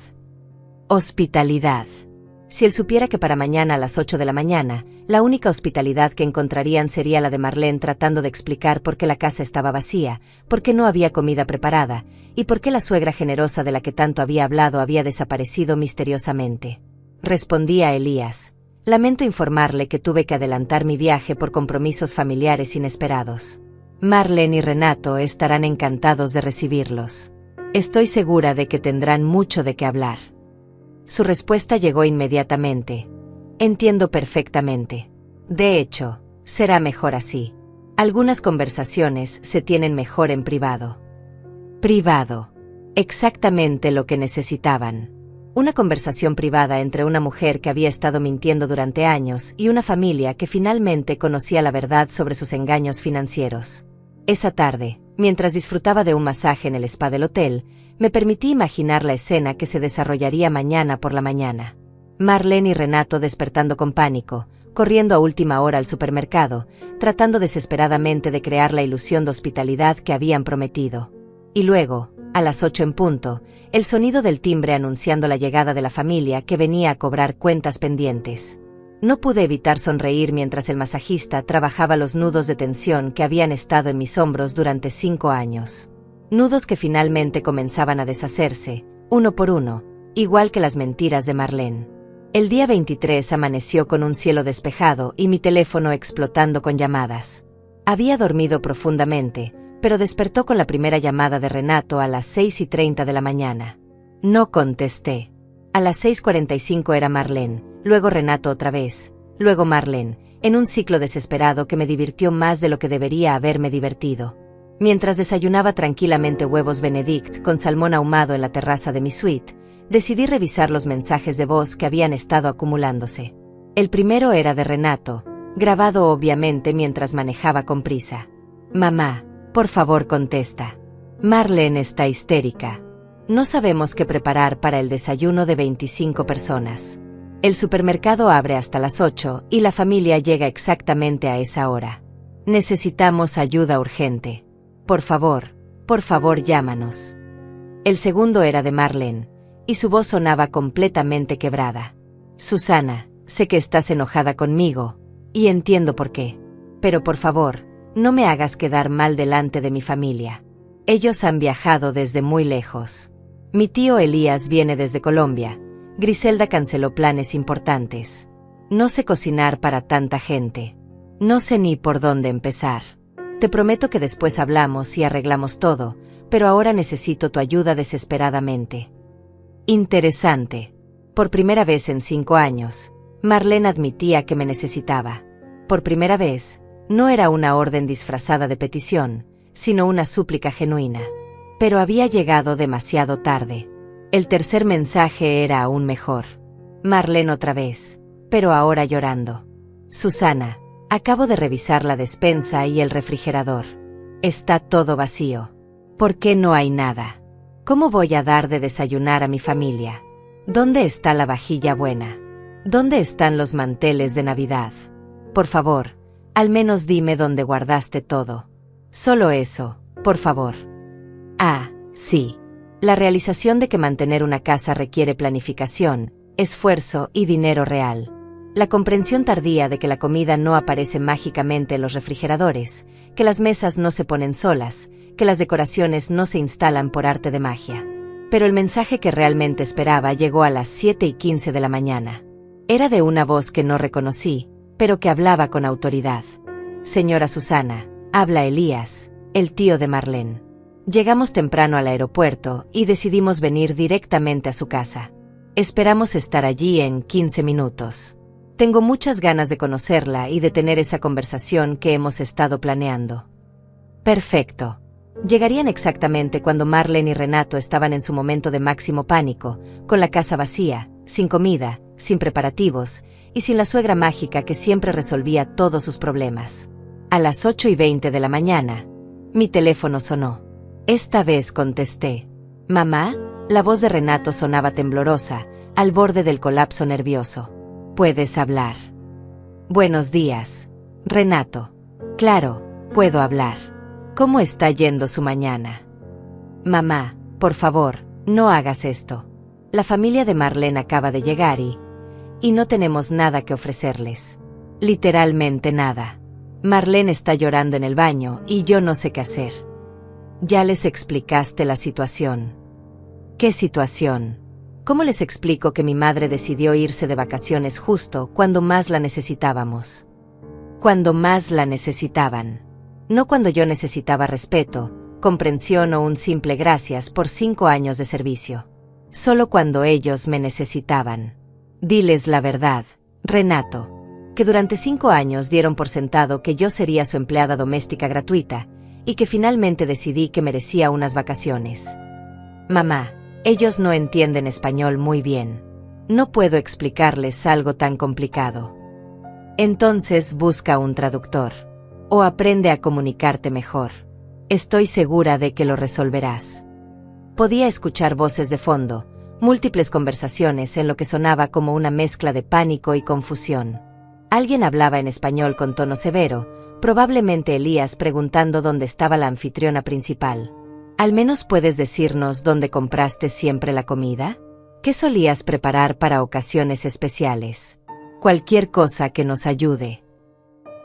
Hospitalidad. Si él supiera que para mañana a las 8 de la mañana, la única hospitalidad que encontrarían sería la de Marlene tratando de explicar por qué la casa estaba vacía, por qué no había comida preparada, y por qué la suegra generosa de la que tanto había hablado había desaparecido misteriosamente. Respondí a Elías: lamento informarle que tuve que adelantar mi viaje por compromisos familiares inesperados. Marlene y Renato estarán encantados de recibirlos. Estoy segura de que tendrán mucho de qué hablar. Su respuesta llegó inmediatamente. Entiendo perfectamente. De hecho, será mejor así. Algunas conversaciones se tienen mejor en privado. Privado. Exactamente lo que necesitaban. Una conversación privada entre una mujer que había estado mintiendo durante años y una familia que finalmente conocía la verdad sobre sus engaños financieros. Esa tarde, mientras disfrutaba de un masaje en el spa del hotel, me permití imaginar la escena que se desarrollaría mañana por la mañana. Marlene y Renato despertando con pánico, corriendo a última hora al supermercado, tratando desesperadamente de crear la ilusión de hospitalidad que habían prometido. Y luego, a las 8 en punto, el sonido del timbre anunciando la llegada de la familia que venía a cobrar cuentas pendientes. No pude evitar sonreír mientras el masajista trabajaba los nudos de tensión que habían estado en mis hombros durante 5 años. Nudos que finalmente comenzaban a deshacerse, uno por uno, igual que las mentiras de Marlene. El día 23 amaneció con un cielo despejado y mi teléfono explotando con llamadas. Había dormido profundamente, pero despertó con la primera llamada de Renato a las 6:30 de la mañana. No contesté. A las 6:45 era Marlene, luego Renato otra vez, luego Marlene, en un ciclo desesperado que me divirtió más de lo que debería haberme divertido. Mientras desayunaba tranquilamente huevos Benedict con salmón ahumado en la terraza de mi suite, decidí revisar los mensajes de voz que habían estado acumulándose. El primero era de Renato, grabado obviamente mientras manejaba con prisa. Mamá, por favor contesta. Marlene está histérica. No sabemos qué preparar para el desayuno de 25 personas. El supermercado abre hasta las 8 y la familia llega exactamente a esa hora. Necesitamos ayuda urgente. Por favor llámanos. El segundo era de Marlene, y su voz sonaba completamente quebrada. Susana, sé que estás enojada conmigo, y entiendo por qué. Pero por favor, no me hagas quedar mal delante de mi familia. Ellos han viajado desde muy lejos. Mi tío Elías viene desde Colombia. Griselda canceló planes importantes. No sé cocinar para tanta gente. No sé ni por dónde empezar. Te prometo que después hablamos y arreglamos todo, pero ahora necesito tu ayuda desesperadamente. Interesante. Por primera vez en 5 años, Marlene admitía que me necesitaba. Por primera vez, no era una orden disfrazada de petición, sino una súplica genuina. Pero había llegado demasiado tarde. El tercer mensaje era aún mejor. Marlene otra vez, pero ahora llorando. Susana, acabo de revisar la despensa y el refrigerador. Está todo vacío. ¿Por qué no hay nada? ¿Cómo voy a dar de desayunar a mi familia? ¿Dónde está la vajilla buena? ¿Dónde están los manteles de Navidad? Por favor, al menos dime dónde guardaste todo. Solo eso, por favor. Ah, sí. La realización de que mantener una casa requiere planificación, esfuerzo y dinero real. La comprensión tardía de que la comida no aparece mágicamente en los refrigeradores, que las mesas no se ponen solas, que las decoraciones no se instalan por arte de magia. Pero el mensaje que realmente esperaba llegó a las 7:15 de la mañana. Era de una voz que no reconocí, pero que hablaba con autoridad. Señora Susana, habla Elías, el tío de Marlene. Llegamos temprano al aeropuerto y decidimos venir directamente a su casa. Esperamos estar allí en 15 minutos. Tengo muchas ganas de conocerla y de tener esa conversación que hemos estado planeando. Perfecto. Llegarían exactamente cuando Marlene y Renato estaban en su momento de máximo pánico, con la casa vacía, sin comida, sin preparativos, y sin la suegra mágica que siempre resolvía todos sus problemas. A las 8:20 de la mañana, mi teléfono sonó. Esta vez contesté. «Mamá», la voz de Renato sonaba temblorosa, al borde del colapso nervioso. «¿Puedes hablar?» «Buenos días, Renato». «Claro, puedo hablar. ¿Cómo está yendo su mañana?» «Mamá, por favor, no hagas esto. La familia de Marlene acaba de llegar y no tenemos nada que ofrecerles. Literalmente nada. Marlene está llorando en el baño y yo no sé qué hacer». «¿Ya les explicaste la situación?» «¿Qué situación? ¿Cómo les explico que mi madre decidió irse de vacaciones justo cuando más la necesitábamos?» «Cuando más la necesitaban. No cuando yo necesitaba respeto, comprensión o un simple gracias por 5 años de servicio. Solo cuando ellos me necesitaban. Diles la verdad, Renato, que durante 5 años dieron por sentado que yo sería su empleada doméstica gratuita y que finalmente decidí que merecía unas vacaciones. Mamá, ellos no entienden español muy bien. No puedo explicarles algo tan complicado. Entonces busca un traductor. O aprende a comunicarte mejor. Estoy segura de que lo resolverás». Podía escuchar voces de fondo, múltiples conversaciones en lo que sonaba como una mezcla de pánico y confusión. Alguien hablaba en español con tono severo, probablemente Elías preguntando dónde estaba la anfitriona principal. «¿Al menos puedes decirnos dónde compraste siempre la comida? ¿Qué solías preparar para ocasiones especiales? Cualquier cosa que nos ayude».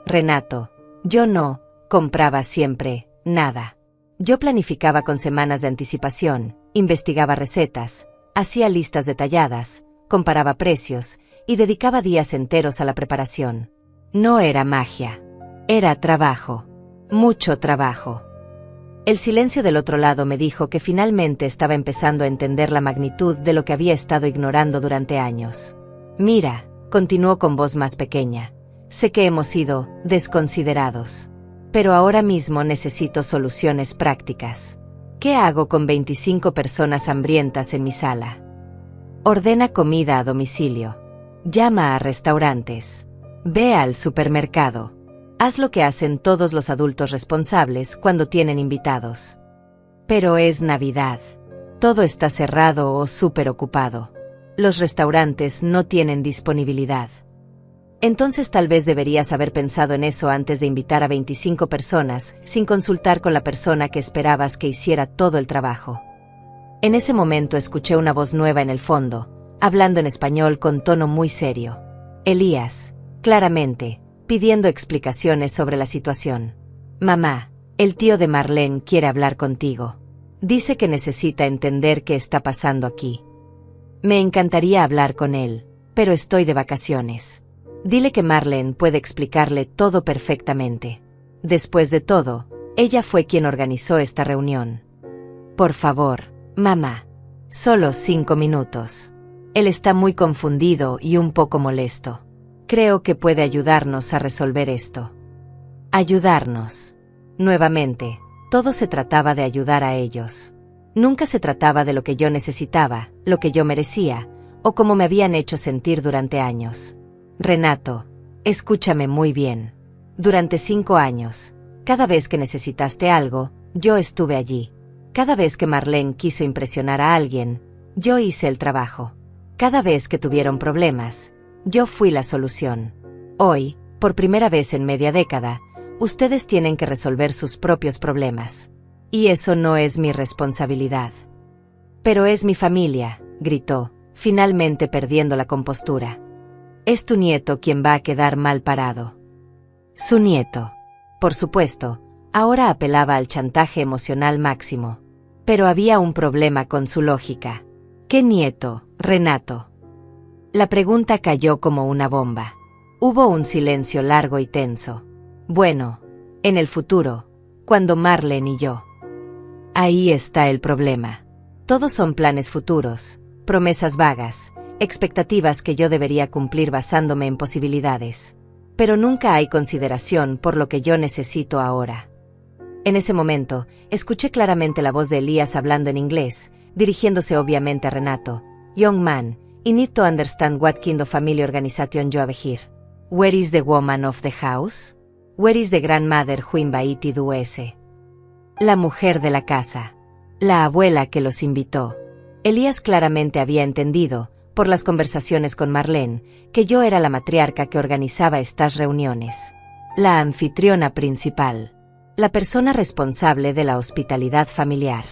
«Renato, yo no compraba siempre nada. Yo planificaba con semanas de anticipación, investigaba recetas, hacía listas detalladas, comparaba precios y dedicaba días enteros a la preparación. No era magia. Era trabajo. Mucho trabajo». El silencio del otro lado me dijo que finalmente estaba empezando a entender la magnitud de lo que había estado ignorando durante años. «Mira», continuó con voz más pequeña, «sé que hemos sido desconsiderados. Pero ahora mismo necesito soluciones prácticas. ¿Qué hago con 25 personas hambrientas en mi sala? Ordena comida a domicilio. Llama a restaurantes. Ve al supermercado. Haz lo que hacen todos los adultos responsables cuando tienen invitados. Pero es Navidad. Todo está cerrado o súper ocupado. Los restaurantes no tienen disponibilidad. Entonces tal vez deberías haber pensado en eso antes de invitar a 25 personas, sin consultar con la persona que esperabas que hiciera todo el trabajo». En ese momento escuché una voz nueva en el fondo, hablando en español con tono muy serio. Elías, claramente, pidiendo explicaciones sobre la situación. «Mamá, el tío de Marlene quiere hablar contigo. Dice que necesita entender qué está pasando aquí. Me encantaría hablar con él, pero estoy de vacaciones. Dile que Marlene puede explicarle todo perfectamente. Después de todo, ella fue quien organizó esta reunión. Por favor, mamá. Solo 5 minutos. Él está muy confundido y un poco molesto. Creo que puede ayudarnos a resolver esto». Ayudarnos. Nuevamente, todo se trataba de ayudar a ellos. Nunca se trataba de lo que yo necesitaba, lo que yo merecía, o cómo me habían hecho sentir durante años. «Renato, escúchame muy bien. Durante 5 años, cada vez que necesitaste algo, yo estuve allí. Cada vez que Marlene quiso impresionar a alguien, yo hice el trabajo. Cada vez que tuvieron problemas, yo fui la solución. Hoy, por primera vez en media década, ustedes tienen que resolver sus propios problemas. Y eso no es mi responsabilidad». «Pero es mi familia», gritó, finalmente perdiendo la compostura. «Es tu nieto quien va a quedar mal parado». Su nieto. Por supuesto, ahora apelaba al chantaje emocional máximo. Pero había un problema con su lógica. «¿Qué nieto, Renato?» La pregunta cayó como una bomba. Hubo un silencio largo y tenso. «Bueno, en el futuro, cuando Marlene y yo». Ahí está el problema. Todos son planes futuros, promesas vagas, expectativas que yo debería cumplir basándome en posibilidades. Pero nunca hay consideración por lo que yo necesito ahora. En ese momento, escuché claramente la voz de Elías hablando en inglés, dirigiéndose obviamente a Renato. Young man, I need to understand what kind of family organization you have here. Where is the woman of the house? Where is the grandmother who invited us? La mujer de la casa. La abuela que los invitó. Elías claramente había entendido, por las conversaciones con Marlene, que yo era la matriarca que organizaba estas reuniones. La anfitriona principal. La persona responsable de la hospitalidad familiar.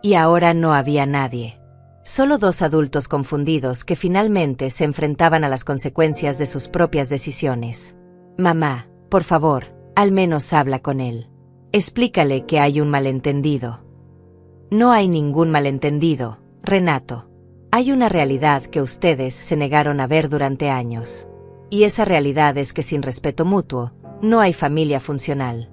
Y ahora no había nadie. Solo dos adultos confundidos que finalmente se enfrentaban a las consecuencias de sus propias decisiones. Mamá, por favor, al menos habla con él. Explícale que hay un malentendido. No hay ningún malentendido, Renato. Hay una realidad que ustedes se negaron a ver durante años. Y esa realidad es que sin respeto mutuo, no hay familia funcional.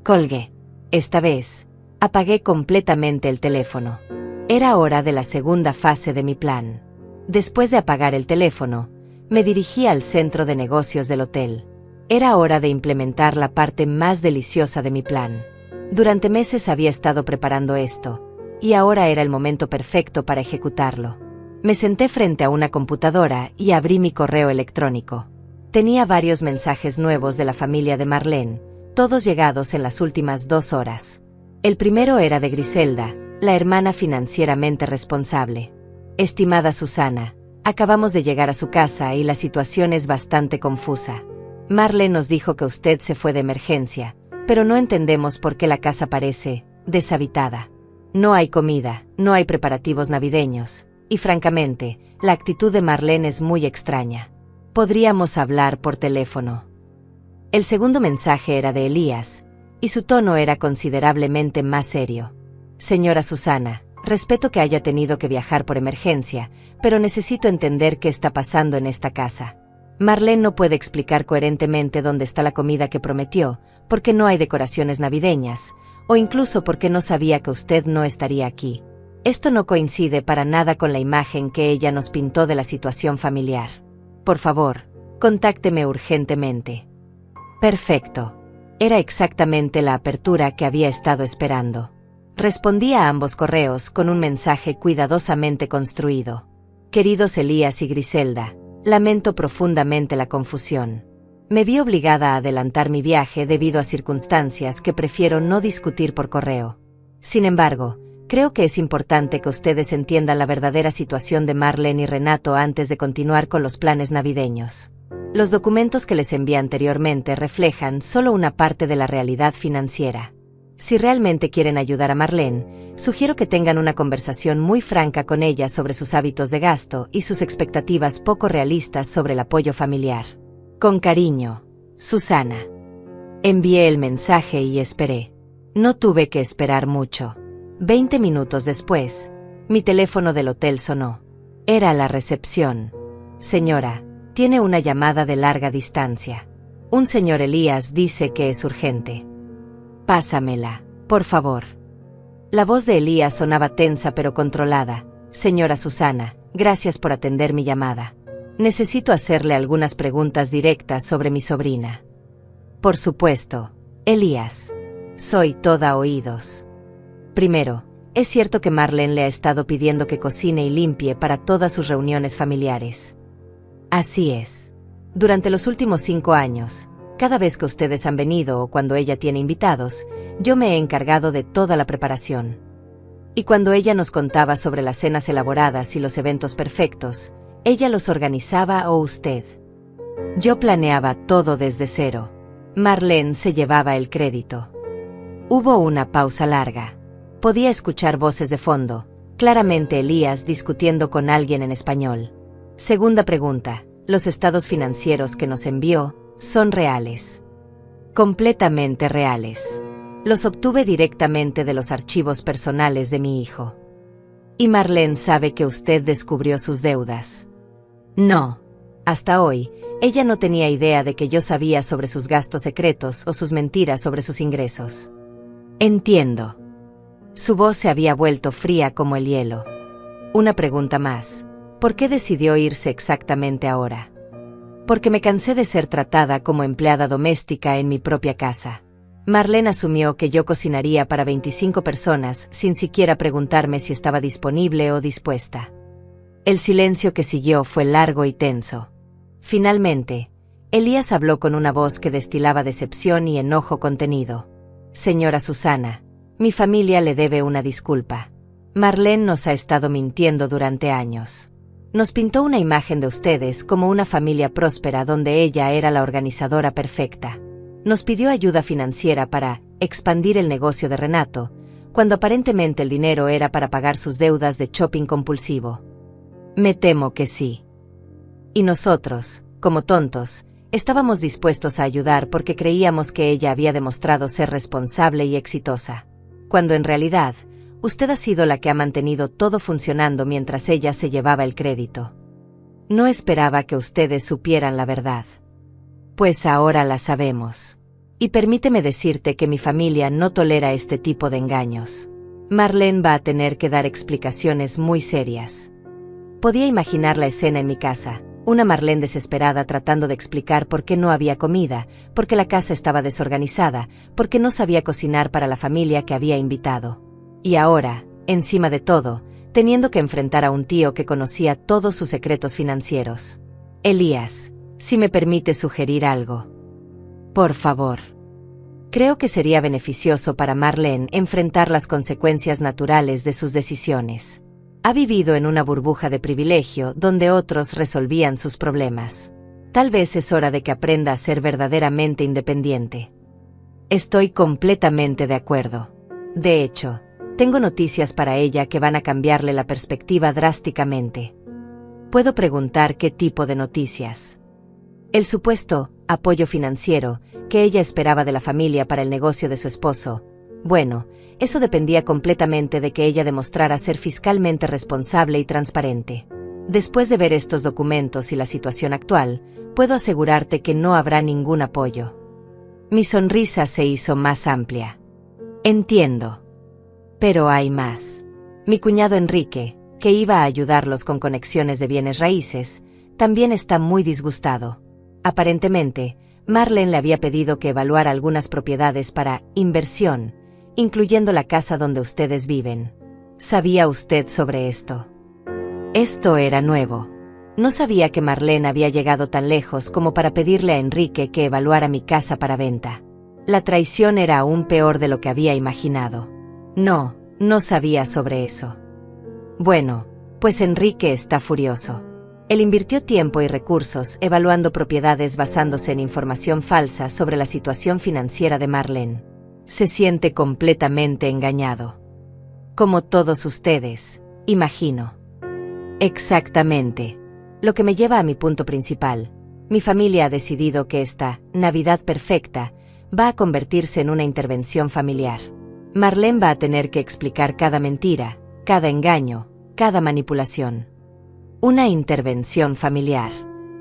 Colgué. Esta vez, apagué completamente el teléfono. Era hora de la segunda fase de mi plan. Después de apagar el teléfono, me dirigí al centro de negocios del hotel. Era hora de implementar la parte más deliciosa de mi plan. Durante meses había estado preparando esto, y ahora era el momento perfecto para ejecutarlo. Me senté frente a una computadora y abrí mi correo electrónico. Tenía varios mensajes nuevos de la familia de Marlene, todos llegados en las últimas 2 horas. El primero era de Griselda, la hermana financieramente responsable. Estimada Susana, acabamos de llegar a su casa y la situación es bastante confusa. Marlene nos dijo que usted se fue de emergencia, pero no entendemos por qué la casa parece deshabitada. No hay comida, no hay preparativos navideños, y francamente, la actitud de Marlene es muy extraña. Podríamos hablar por teléfono. El segundo mensaje era de Elías, y su tono era considerablemente más serio. Señora Susana, respeto que haya tenido que viajar por emergencia, pero necesito entender qué está pasando en esta casa. Marlene no puede explicar coherentemente dónde está la comida que prometió, porque no hay decoraciones navideñas, o incluso porque no sabía que usted no estaría aquí. Esto no coincide para nada con la imagen que ella nos pintó de la situación familiar. Por favor, contácteme urgentemente. Perfecto. Era exactamente la apertura que había estado esperando. Respondí a ambos correos con un mensaje cuidadosamente construido. Queridos Elías y Griselda, lamento profundamente la confusión. Me vi obligada a adelantar mi viaje debido a circunstancias que prefiero no discutir por correo. Sin embargo, creo que es importante que ustedes entiendan la verdadera situación de Marlene y Renato antes de continuar con los planes navideños. Los documentos que les envié anteriormente reflejan solo una parte de la realidad financiera. Si realmente quieren ayudar a Marlene, sugiero que tengan una conversación muy franca con ella sobre sus hábitos de gasto y sus expectativas poco realistas sobre el apoyo familiar. Con cariño, Susana. Envié el mensaje y esperé. No tuve que esperar mucho. 20 minutos después, mi teléfono del hotel sonó. Era la recepción. Señora, tiene una llamada de larga distancia. Un señor Elías dice que es urgente. Pásamela, por favor. La voz de Elías sonaba tensa pero controlada. Señora Susana, gracias por atender mi llamada. Necesito hacerle algunas preguntas directas sobre mi sobrina. Por supuesto, Elías. Soy toda oídos. Primero, es cierto que Marlene le ha estado pidiendo que cocine y limpie para todas sus reuniones familiares. Así es. Durante los últimos 5 años, cada vez que ustedes han venido o cuando ella tiene invitados, yo me he encargado de toda la preparación. Y cuando ella nos contaba sobre las cenas elaboradas y los eventos perfectos, ella los organizaba o usted. Yo planeaba todo desde cero. Marlene se llevaba el crédito. Hubo una pausa larga. Podía escuchar voces de fondo, claramente Elías discutiendo con alguien en español. Segunda pregunta, ¿los estados financieros que nos envió son reales? Completamente reales. Los obtuve directamente de los archivos personales de mi hijo. ¿Y Marlene sabe que usted descubrió sus deudas? No. Hasta hoy, ella no tenía idea de que yo sabía sobre sus gastos secretos o sus mentiras sobre sus ingresos. Entiendo. Su voz se había vuelto fría como el hielo. Una pregunta más. ¿Por qué decidió irse exactamente ahora? Porque me cansé de ser tratada como empleada doméstica en mi propia casa. Marlene asumió que yo cocinaría para 25 personas sin siquiera preguntarme si estaba disponible o dispuesta. El silencio que siguió fue largo y tenso. Finalmente, Elías habló con una voz que destilaba decepción y enojo contenido. Señora Susana, mi familia le debe una disculpa. Marlene nos ha estado mintiendo durante años. Nos pintó una imagen de ustedes como una familia próspera donde ella era la organizadora perfecta. Nos pidió ayuda financiera para expandir el negocio de Renato, cuando aparentemente el dinero era para pagar sus deudas de shopping compulsivo. Me temo que sí. Y nosotros, como tontos, estábamos dispuestos a ayudar porque creíamos que ella había demostrado ser responsable y exitosa, cuando en realidad, usted ha sido la que ha mantenido todo funcionando mientras ella se llevaba el crédito. No esperaba que ustedes supieran la verdad. Pues ahora la sabemos. Y permíteme decirte que mi familia no tolera este tipo de engaños. Marlene va a tener que dar explicaciones muy serias. Podía imaginar la escena en mi casa, una Marlene desesperada tratando de explicar por qué no había comida, porque la casa estaba desorganizada, porque no sabía cocinar para la familia que había invitado. Y ahora, encima de todo, teniendo que enfrentar a un tío que conocía todos sus secretos financieros. Elías, si me permite sugerir algo. Por favor. Creo que sería beneficioso para Marlene enfrentar las consecuencias naturales de sus decisiones. Ha vivido en una burbuja de privilegio donde otros resolvían sus problemas. Tal vez es hora de que aprenda a ser verdaderamente independiente. Estoy completamente de acuerdo. De hecho, tengo noticias para ella que van a cambiarle la perspectiva drásticamente. ¿Puedo preguntar qué tipo de noticias? El supuesto apoyo financiero que ella esperaba de la familia para el negocio de su esposo. Bueno, eso dependía completamente de que ella demostrara ser fiscalmente responsable y transparente. Después de ver estos documentos y la situación actual, puedo asegurarte que no habrá ningún apoyo. Mi sonrisa se hizo más amplia. Entiendo. Pero hay más. Mi cuñado Enrique, que iba a ayudarlos con conexiones de bienes raíces, también está muy disgustado. Aparentemente, Marlene le había pedido que evaluara algunas propiedades para inversión, incluyendo la casa donde ustedes viven. ¿Sabía usted sobre esto? Esto era nuevo. No sabía que Marlene había llegado tan lejos como para pedirle a Enrique que evaluara mi casa para venta. La traición era aún peor de lo que había imaginado. No sabía sobre eso. Bueno, pues Enrique está furioso. Él invirtió tiempo y recursos evaluando propiedades basándose en información falsa sobre la situación financiera de Marlene. Se siente completamente engañado. Como todos ustedes, imagino. Exactamente. Lo que me lleva a mi punto principal. Mi familia ha decidido que esta Navidad perfecta va a convertirse en una intervención familiar. Marlene va a tener que explicar cada mentira, cada engaño, cada manipulación. Una intervención familiar.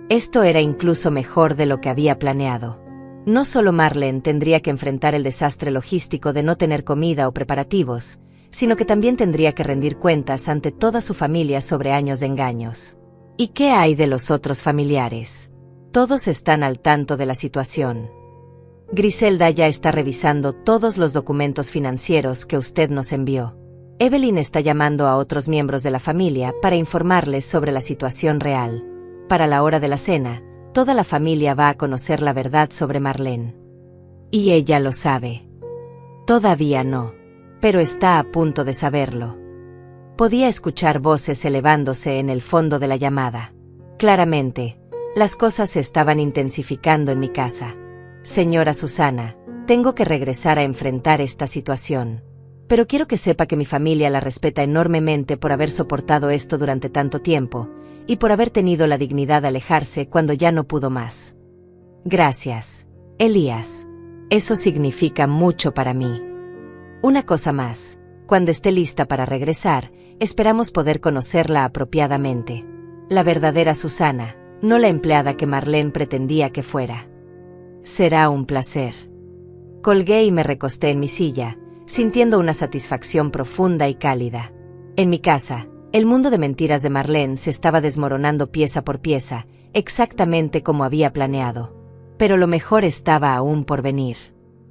Esto era incluso mejor de lo que había planeado. No solo Marlene tendría que enfrentar el desastre logístico de no tener comida o preparativos, sino que también tendría que rendir cuentas ante toda su familia sobre años de engaños. ¿Y qué hay de los otros familiares? Todos están al tanto de la situación. Griselda ya está revisando todos los documentos financieros que usted nos envió. Evelyn está llamando a otros miembros de la familia para informarles sobre la situación real. Para la hora de la cena, toda la familia va a conocer la verdad sobre Marlene. Y ella lo sabe. Todavía no, pero está a punto de saberlo. Podía escuchar voces elevándose en el fondo de la llamada. Claramente, las cosas se estaban intensificando en mi casa. Señora Susana, tengo que regresar a enfrentar esta situación. Pero quiero que sepa que mi familia la respeta enormemente por haber soportado esto durante tanto tiempo, y por haber tenido la dignidad de alejarse cuando ya no pudo más. Gracias, Elías. Eso significa mucho para mí. Una cosa más, cuando esté lista para regresar, esperamos poder conocerla apropiadamente. La verdadera Susana, no la empleada que Marlene pretendía que fuera. Será un placer. Colgué y me recosté en mi silla, sintiendo una satisfacción profunda y cálida. En mi casa, El mundo de mentiras de Marlene se estaba desmoronando pieza por pieza, exactamente como había planeado. Pero lo mejor estaba aún por venir.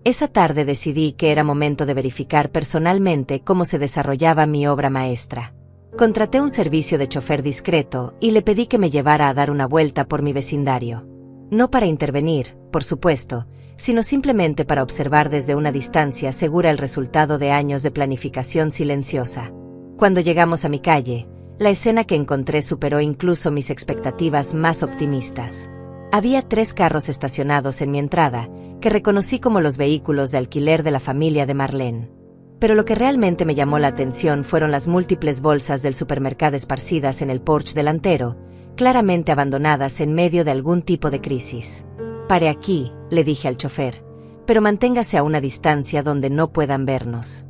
Esa tarde decidí que era momento de verificar personalmente cómo se desarrollaba mi obra maestra. Contraté un servicio de chofer discreto y le pedí que me llevara a dar una vuelta por mi vecindario. No para intervenir, por supuesto, sino simplemente para observar desde una distancia segura el resultado de años de planificación silenciosa. Cuando llegamos a mi calle, la escena que encontré superó incluso mis expectativas más optimistas. Había 3 carros estacionados en mi entrada, que reconocí como los vehículos de alquiler de la familia de Marlene. Pero lo que realmente me llamó la atención fueron las múltiples bolsas del supermercado esparcidas en el porche delantero, claramente abandonadas en medio de algún tipo de crisis. «Pare aquí», le dije al chofer, «pero manténgase a una distancia donde no puedan vernos».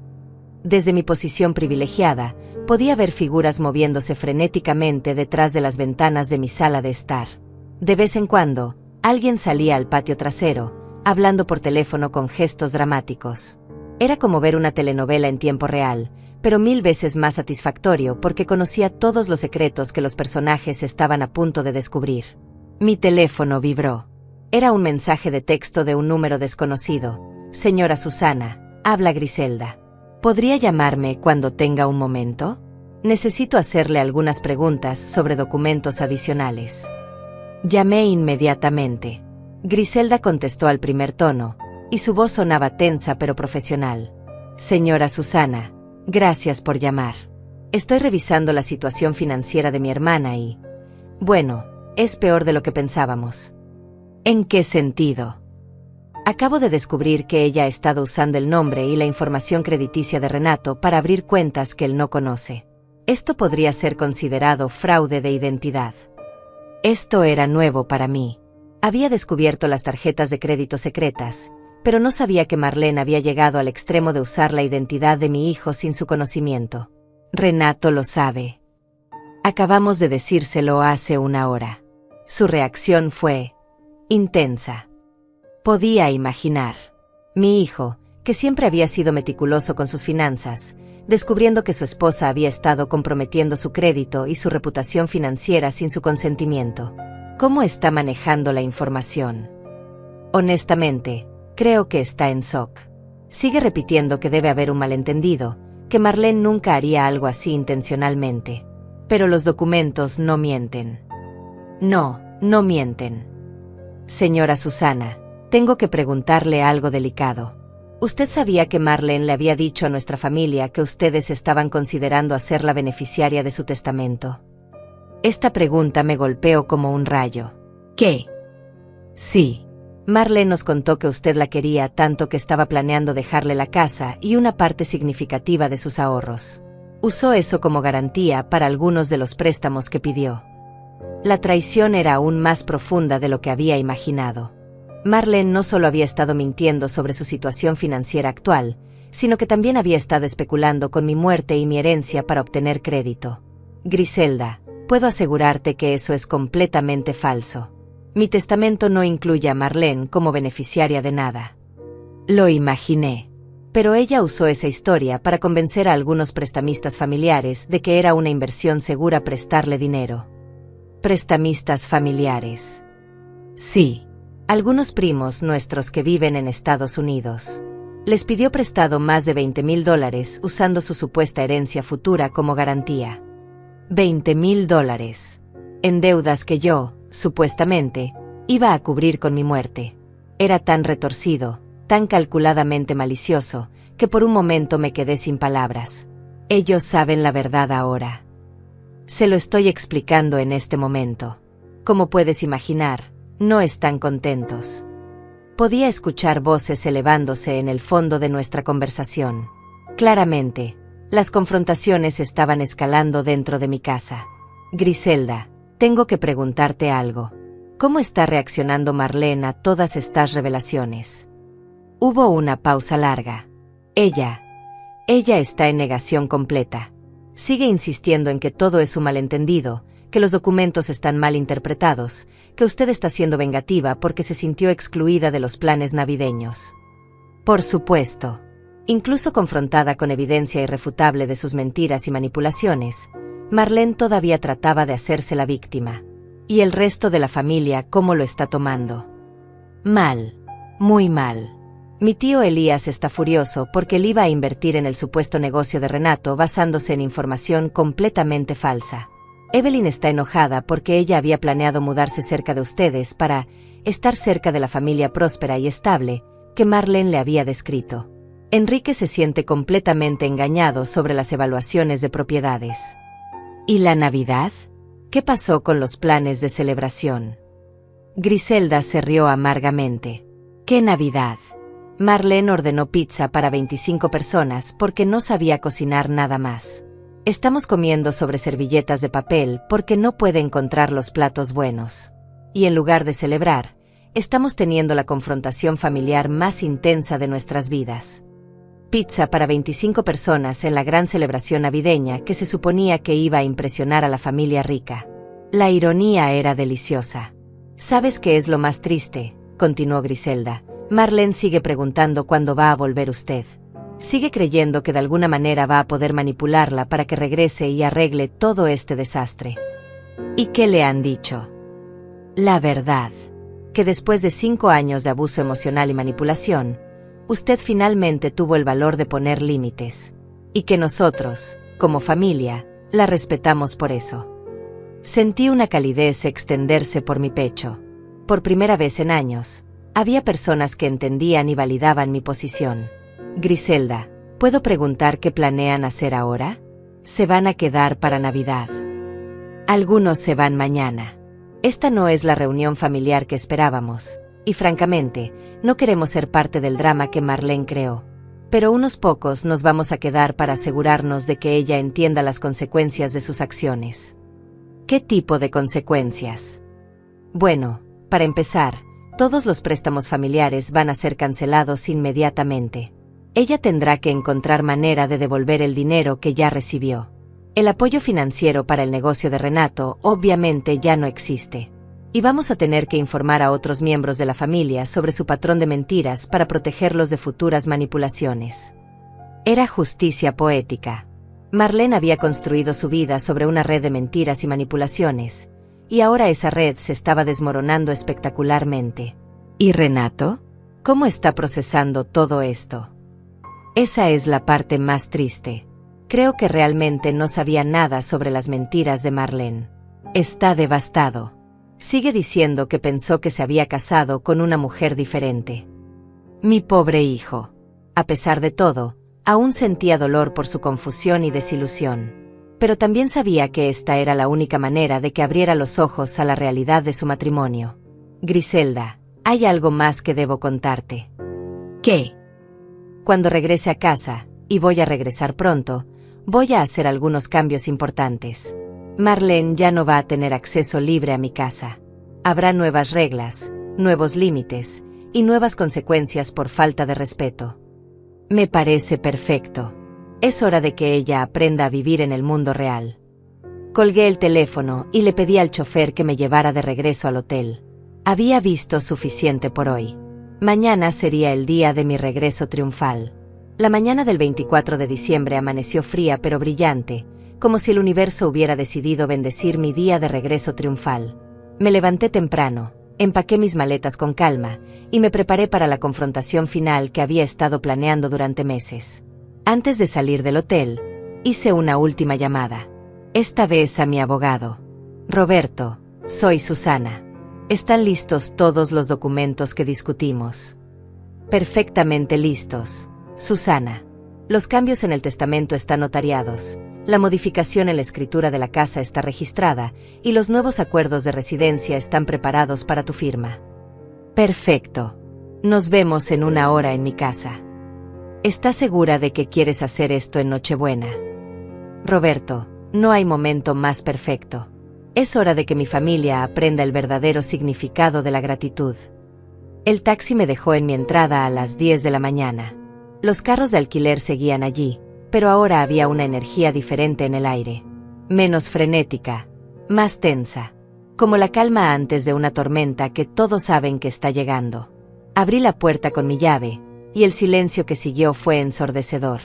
Desde mi posición privilegiada, podía ver figuras moviéndose frenéticamente detrás de las ventanas de mi sala de estar. De vez en cuando, alguien salía al patio trasero, hablando por teléfono con gestos dramáticos. Era como ver una telenovela en tiempo real, pero 1000 veces más satisfactorio porque conocía todos los secretos que los personajes estaban a punto de descubrir. Mi teléfono vibró. Era un mensaje de texto de un número desconocido. «Señora Susana, habla Griselda. ¿Podría llamarme cuando tenga un momento? Necesito hacerle algunas preguntas sobre documentos adicionales». Llamé inmediatamente. Griselda contestó al primer tono, y su voz sonaba tensa pero profesional. «Señora Susana, gracias por llamar. Estoy revisando la situación financiera de mi hermana y... bueno, es peor de lo que pensábamos». «¿En qué sentido?» «Acabo de descubrir que ella ha estado usando el nombre y la información crediticia de Renato para abrir cuentas que él no conoce. Esto podría ser considerado fraude de identidad». Esto era nuevo para mí. Había descubierto las tarjetas de crédito secretas, pero no sabía que Marlene había llegado al extremo de usar la identidad de mi hijo sin su conocimiento. «Renato lo sabe. Acabamos de decírselo hace una hora». Su reacción fue intensa. Podía imaginar. Mi hijo, que siempre había sido meticuloso con sus finanzas, descubriendo que su esposa había estado comprometiendo su crédito y su reputación financiera sin su consentimiento. ¿Cómo está manejando la información? Honestamente, creo que está en shock. Sigue repitiendo que debe haber un malentendido, que Marlene nunca haría algo así intencionalmente. Pero los documentos no mienten. No mienten. Señora Susana, tengo que preguntarle algo delicado. ¿Usted sabía que Marlene le había dicho a nuestra familia que ustedes estaban considerando hacerla beneficiaria de su testamento? Esta pregunta me golpeó como un rayo. ¿Qué? Sí. Marlene nos contó que usted la quería tanto que estaba planeando dejarle la casa y una parte significativa de sus ahorros. Usó eso como garantía para algunos de los préstamos que pidió. La traición era aún más profunda de lo que había imaginado. Marlene no solo había estado mintiendo sobre su situación financiera actual, sino que también había estado especulando con mi muerte y mi herencia para obtener crédito. Griselda, puedo asegurarte que eso es completamente falso. Mi testamento no incluye a Marlene como beneficiaria de nada. Lo imaginé. Pero ella usó esa historia para convencer a algunos prestamistas familiares de que era una inversión segura prestarle dinero. Prestamistas familiares. Sí. Algunos primos nuestros que viven en Estados Unidos. Les pidió prestado más de $20,000 usando su supuesta herencia futura como garantía. $20,000. En deudas que yo, supuestamente, iba a cubrir con mi muerte. Era tan retorcido, tan calculadamente malicioso, que por un momento me quedé sin palabras. Ellos saben la verdad ahora. Se lo estoy explicando en este momento. Como puedes imaginar, no están contentos. Podía escuchar voces elevándose en el fondo de nuestra conversación. Claramente, las confrontaciones estaban escalando dentro de mi casa. Griselda, tengo que preguntarte algo. ¿Cómo está reaccionando Marlene a todas estas revelaciones? Hubo una pausa larga. Ella está en negación completa. Sigue insistiendo en que todo es un malentendido, que los documentos están mal interpretados, que usted está siendo vengativa porque se sintió excluida de los planes navideños. Por supuesto. Incluso confrontada con evidencia irrefutable de sus mentiras y manipulaciones, Marlene todavía trataba de hacerse la víctima. ¿Y el resto de la familia cómo lo está tomando? Mal. Muy mal. Mi tío Elías está furioso porque él iba a invertir en el supuesto negocio de Renato basándose en información completamente falsa. Evelyn está enojada porque ella había planeado mudarse cerca de ustedes para estar cerca de la familia próspera y estable que Marlene le había descrito. Enrique se siente completamente engañado sobre las evaluaciones de propiedades. ¿Y la Navidad? ¿Qué pasó con los planes de celebración? Griselda se rió amargamente. ¿Qué Navidad? Marlene ordenó pizza para 25 personas porque no sabía cocinar nada más. Estamos comiendo sobre servilletas de papel porque no puede encontrar los platos buenos. Y en lugar de celebrar, estamos teniendo la confrontación familiar más intensa de nuestras vidas. Pizza para 25 personas en la gran celebración navideña que se suponía que iba a impresionar a la familia rica. La ironía era deliciosa. ¿Sabes qué es lo más triste?, continuó Griselda. Marlene sigue preguntando cuándo va a volver usted. Sigue creyendo que de alguna manera va a poder manipularla para que regrese y arregle todo este desastre. ¿Y qué le han dicho? La verdad, que después de 5 años de abuso emocional y manipulación, usted finalmente tuvo el valor de poner límites. Y que nosotros, como familia, la respetamos por eso. Sentí una calidez extenderse por mi pecho. Por primera vez en años, había personas que entendían y validaban mi posición. Griselda, ¿puedo preguntar qué planean hacer ahora? Se van a quedar para Navidad. Algunos se van mañana. Esta no es la reunión familiar que esperábamos, y francamente, no queremos ser parte del drama que Marlene creó. Pero unos pocos nos vamos a quedar para asegurarnos de que ella entienda las consecuencias de sus acciones. ¿Qué tipo de consecuencias? Bueno, para empezar, todos los préstamos familiares van a ser cancelados inmediatamente. Ella tendrá que encontrar manera de devolver el dinero que ya recibió. El apoyo financiero para el negocio de Renato obviamente ya no existe. Y vamos a tener que informar a otros miembros de la familia sobre su patrón de mentiras para protegerlos de futuras manipulaciones. Era justicia poética. Marlene había construido su vida sobre una red de mentiras y manipulaciones, y ahora esa red se estaba desmoronando espectacularmente. ¿Y Renato? ¿Cómo está procesando todo esto? Esa es la parte más triste. Creo que realmente no sabía nada sobre las mentiras de Marlene. Está devastado. Sigue diciendo que pensó que se había casado con una mujer diferente. Mi pobre hijo. A pesar de todo, aún sentía dolor por su confusión y desilusión. Pero también sabía que esta era la única manera de que abriera los ojos a la realidad de su matrimonio. Griselda, hay algo más que debo contarte. ¿Qué? Cuando regrese a casa, y voy a regresar pronto, voy a hacer algunos cambios importantes. Marlene ya no va a tener acceso libre a mi casa. Habrá nuevas reglas, nuevos límites, y nuevas consecuencias por falta de respeto. Me parece perfecto. Es hora de que ella aprenda a vivir en el mundo real. Colgué el teléfono y le pedí al chofer que me llevara de regreso al hotel. Había visto suficiente por hoy. Mañana sería el día de mi regreso triunfal. La mañana del 24 de diciembre amaneció fría pero brillante, como si el universo hubiera decidido bendecir mi día de regreso triunfal. Me levanté temprano, empaqué mis maletas con calma, y me preparé para la confrontación final que había estado planeando durante meses. Antes de salir del hotel, hice una última llamada. Esta vez a mi abogado. Roberto, soy Susana. ¿Están listos todos los documentos que discutimos? Perfectamente listos, Susana. Los cambios en el testamento están notariados, la modificación en la escritura de la casa está registrada y los nuevos acuerdos de residencia están preparados para tu firma. Perfecto. Nos vemos en 1 hora en mi casa. ¿Estás segura de que quieres hacer esto en Nochebuena? Roberto, no hay momento más perfecto. Es hora de que mi familia aprenda el verdadero significado de la gratitud. El taxi me dejó en mi entrada a las 10 de la mañana. Los carros de alquiler seguían allí, pero ahora había una energía diferente en el aire. Menos frenética, más tensa. Como la calma antes de una tormenta que todos saben que está llegando. Abrí la puerta con mi llave, y el silencio que siguió fue ensordecedor.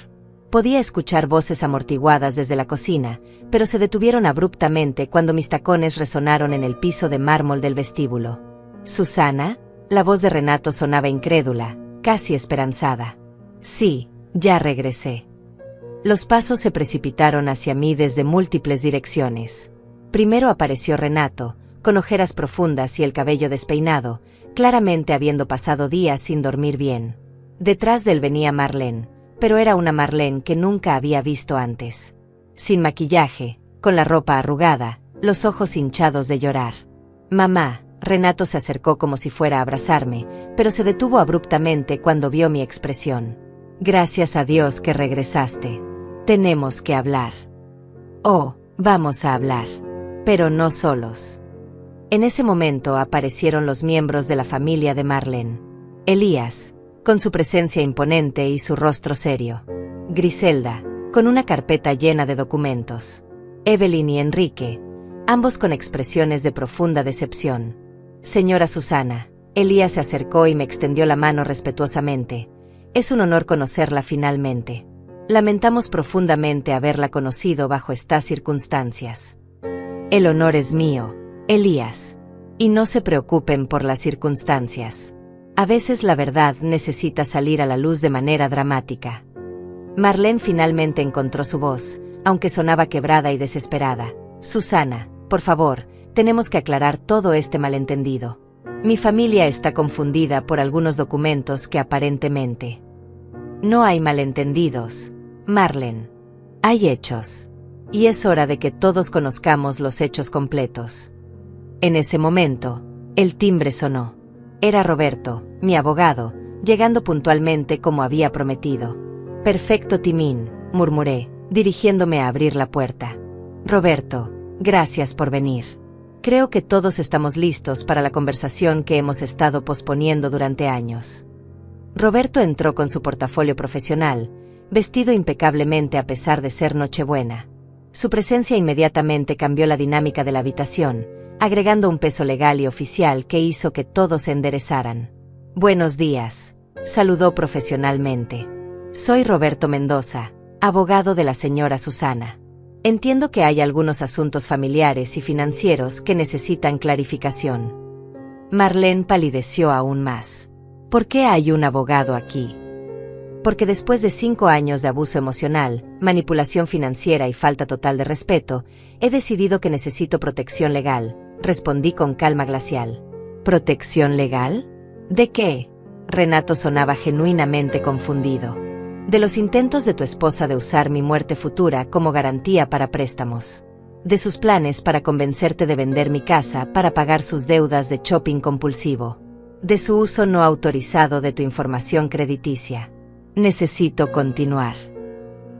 Podía escuchar voces amortiguadas desde la cocina, pero se detuvieron abruptamente cuando mis tacones resonaron en el piso de mármol del vestíbulo. «¿Susana?». La voz de Renato sonaba incrédula, casi esperanzada. «Sí, ya regresé». Los pasos se precipitaron hacia mí desde múltiples direcciones. Primero apareció Renato, con ojeras profundas y el cabello despeinado, claramente habiendo pasado días sin dormir bien. Detrás de él venía Marlene, pero era una Marlene que nunca había visto antes. Sin maquillaje, con la ropa arrugada, los ojos hinchados de llorar. «Mamá». Renato se acercó como si fuera a abrazarme, pero se detuvo abruptamente cuando vio mi expresión. «Gracias a Dios que regresaste. Tenemos que hablar». «Oh, vamos a hablar. Pero no solos». En ese momento aparecieron los miembros de la familia de Marlene. Elías, con su presencia imponente y su rostro serio. Griselda, con una carpeta llena de documentos. Evelyn y Enrique, ambos con expresiones de profunda decepción. «Señora Susana». Elías se acercó y me extendió la mano respetuosamente. «Es un honor conocerla finalmente. Lamentamos profundamente haberla conocido bajo estas circunstancias». «El honor es mío, Elías. Y no se preocupen por las circunstancias. A veces la verdad necesita salir a la luz de manera dramática». Marlene finalmente encontró su voz, aunque sonaba quebrada y desesperada. «Susana, por favor, tenemos que aclarar todo este malentendido. Mi familia está confundida por algunos documentos que aparentemente…». «No hay malentendidos, Marlene. Hay hechos. Y es hora de que todos conozcamos los hechos completos». En ese momento, el timbre sonó. Era Roberto, mi abogado, llegando puntualmente como había prometido. «Perfecto, Timín», murmuré, dirigiéndome a abrir la puerta. «Roberto, gracias por venir. Creo que todos estamos listos para la conversación que hemos estado posponiendo durante años». Roberto entró con su portafolio profesional, vestido impecablemente a pesar de ser Nochebuena. Su presencia inmediatamente cambió la dinámica de la habitación, agregando un peso legal y oficial que hizo que todos se enderezaran. «Buenos días», saludó profesionalmente. «Soy Roberto Mendoza, abogado de la señora Susana. Entiendo que hay algunos asuntos familiares y financieros que necesitan clarificación». Marlene palideció aún más. «¿Por qué hay un abogado aquí?». «Porque después de 5 años de abuso emocional, manipulación financiera y falta total de respeto, he decidido que necesito protección legal», respondí con calma glacial. «¿Protección legal? ¿De qué?». Renato sonaba genuinamente confundido. «De los intentos de tu esposa de usar mi muerte futura como garantía para préstamos. De sus planes para convencerte de vender mi casa para pagar sus deudas de shopping compulsivo. De su uso no autorizado de tu información crediticia. Necesito continuar».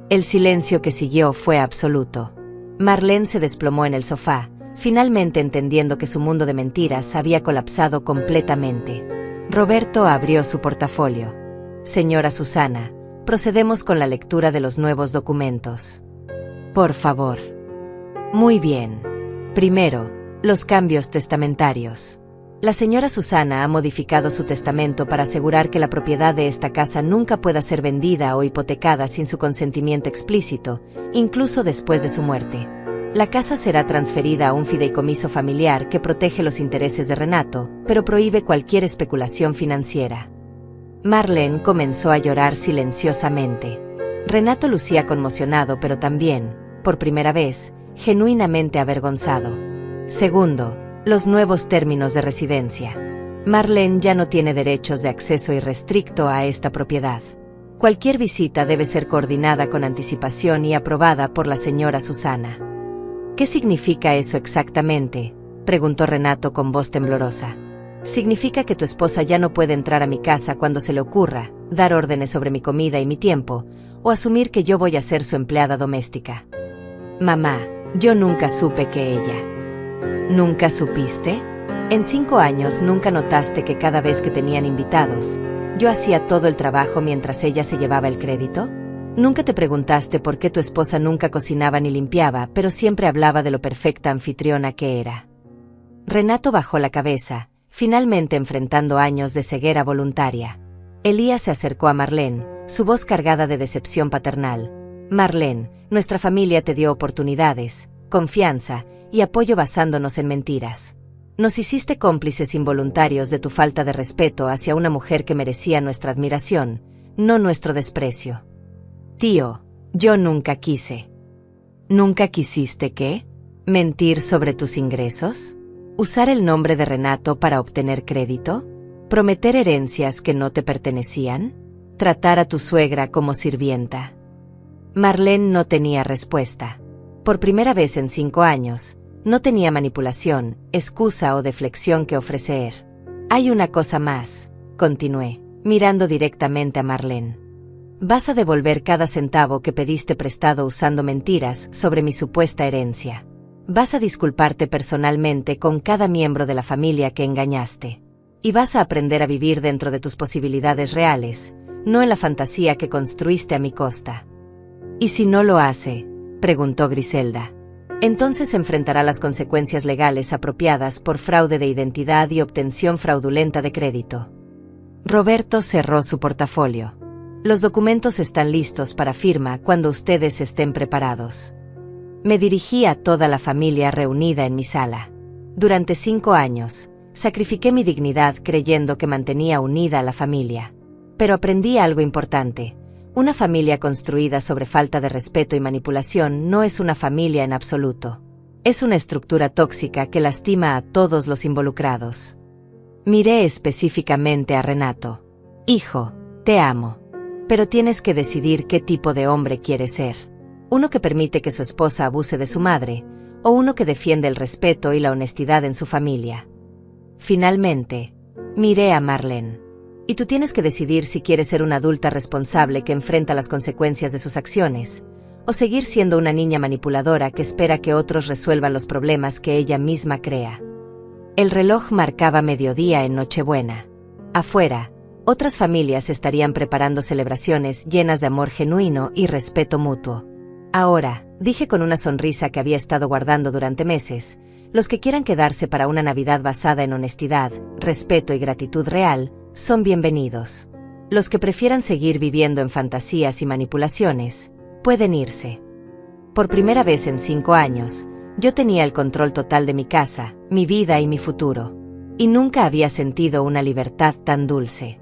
El silencio que siguió fue absoluto. Marlene se desplomó en el sofá, finalmente entendiendo que su mundo de mentiras había colapsado completamente. Roberto abrió su portafolio. «Señora Susana, procedemos con la lectura de los nuevos documentos. Por favor». «Muy bien. Primero, los cambios testamentarios. La señora Susana ha modificado su testamento para asegurar que la propiedad de esta casa nunca pueda ser vendida o hipotecada sin su consentimiento explícito, incluso después de su muerte. La casa será transferida a un fideicomiso familiar que protege los intereses de Renato, pero prohíbe cualquier especulación financiera». Marlene comenzó a llorar silenciosamente. Renato lucía conmocionado, pero también, por primera vez, genuinamente avergonzado. Segundo, los nuevos términos de residencia. Marlene ya no tiene derechos de acceso irrestricto a esta propiedad. Cualquier visita debe ser coordinada con anticipación y aprobada por la señora Susana. «¿Qué significa eso exactamente?», preguntó Renato con voz temblorosa. «Significa que tu esposa ya no puede entrar a mi casa cuando se le ocurra, dar órdenes sobre mi comida y mi tiempo, o asumir que yo voy a ser su empleada doméstica». «Mamá, yo nunca supe que ella…». «¿Nunca supiste? En 5 años nunca notaste que cada vez que tenían invitados, yo hacía todo el trabajo mientras ella se llevaba el crédito? ¿Nunca te preguntaste por qué tu esposa nunca cocinaba ni limpiaba, pero siempre hablaba de lo perfecta anfitriona que era?» Renato bajó la cabeza, finalmente enfrentando años de ceguera voluntaria. Elías se acercó a Marlene, su voz cargada de decepción paternal. Marlene, nuestra familia te dio oportunidades, confianza y apoyo basándonos en mentiras. Nos hiciste cómplices involuntarios de tu falta de respeto hacia una mujer que merecía nuestra admiración, no nuestro desprecio. Tío, yo nunca quise. ¿Nunca quisiste qué? ¿Mentir sobre tus ingresos? ¿Usar el nombre de Renato para obtener crédito? ¿Prometer herencias que no te pertenecían? ¿Tratar a tu suegra como sirvienta? Marlene no tenía respuesta. Por primera vez en 5 años, no tenía manipulación, excusa o deflexión que ofrecer. Hay una cosa más, continué, mirando directamente a Marlene. Vas a devolver cada centavo que pediste prestado usando mentiras sobre mi supuesta herencia. Vas a disculparte personalmente con cada miembro de la familia que engañaste. Y vas a aprender a vivir dentro de tus posibilidades reales, no en la fantasía que construiste a mi costa. ¿Y si no lo hace?, preguntó Griselda. Entonces enfrentará las consecuencias legales apropiadas por fraude de identidad y obtención fraudulenta de crédito. Roberto cerró su portafolio. Los documentos están listos para firma cuando ustedes estén preparados. Me dirigí a toda la familia reunida en mi sala. Durante 5 años, sacrifiqué mi dignidad creyendo que mantenía unida a la familia. Pero aprendí algo importante. Una familia construida sobre falta de respeto y manipulación no es una familia en absoluto. Es una estructura tóxica que lastima a todos los involucrados. Miré específicamente a Renato. Hijo, te amo. Pero tienes que decidir qué tipo de hombre quieres ser. Uno que permite que su esposa abuse de su madre, o uno que defiende el respeto y la honestidad en su familia. Finalmente, miré a Marlene. Y tú tienes que decidir si quieres ser una adulta responsable que enfrenta las consecuencias de sus acciones, o seguir siendo una niña manipuladora que espera que otros resuelvan los problemas que ella misma crea. El reloj marcaba mediodía en Nochebuena. Afuera, otras familias estarían preparando celebraciones llenas de amor genuino y respeto mutuo. Ahora, dije con una sonrisa que había estado guardando durante meses, los que quieran quedarse para una Navidad basada en honestidad, respeto y gratitud real, son bienvenidos. Los que prefieran seguir viviendo en fantasías y manipulaciones, pueden irse. Por primera vez en 5 años, yo tenía el control total de mi casa, mi vida y mi futuro. Y nunca había sentido una libertad tan dulce.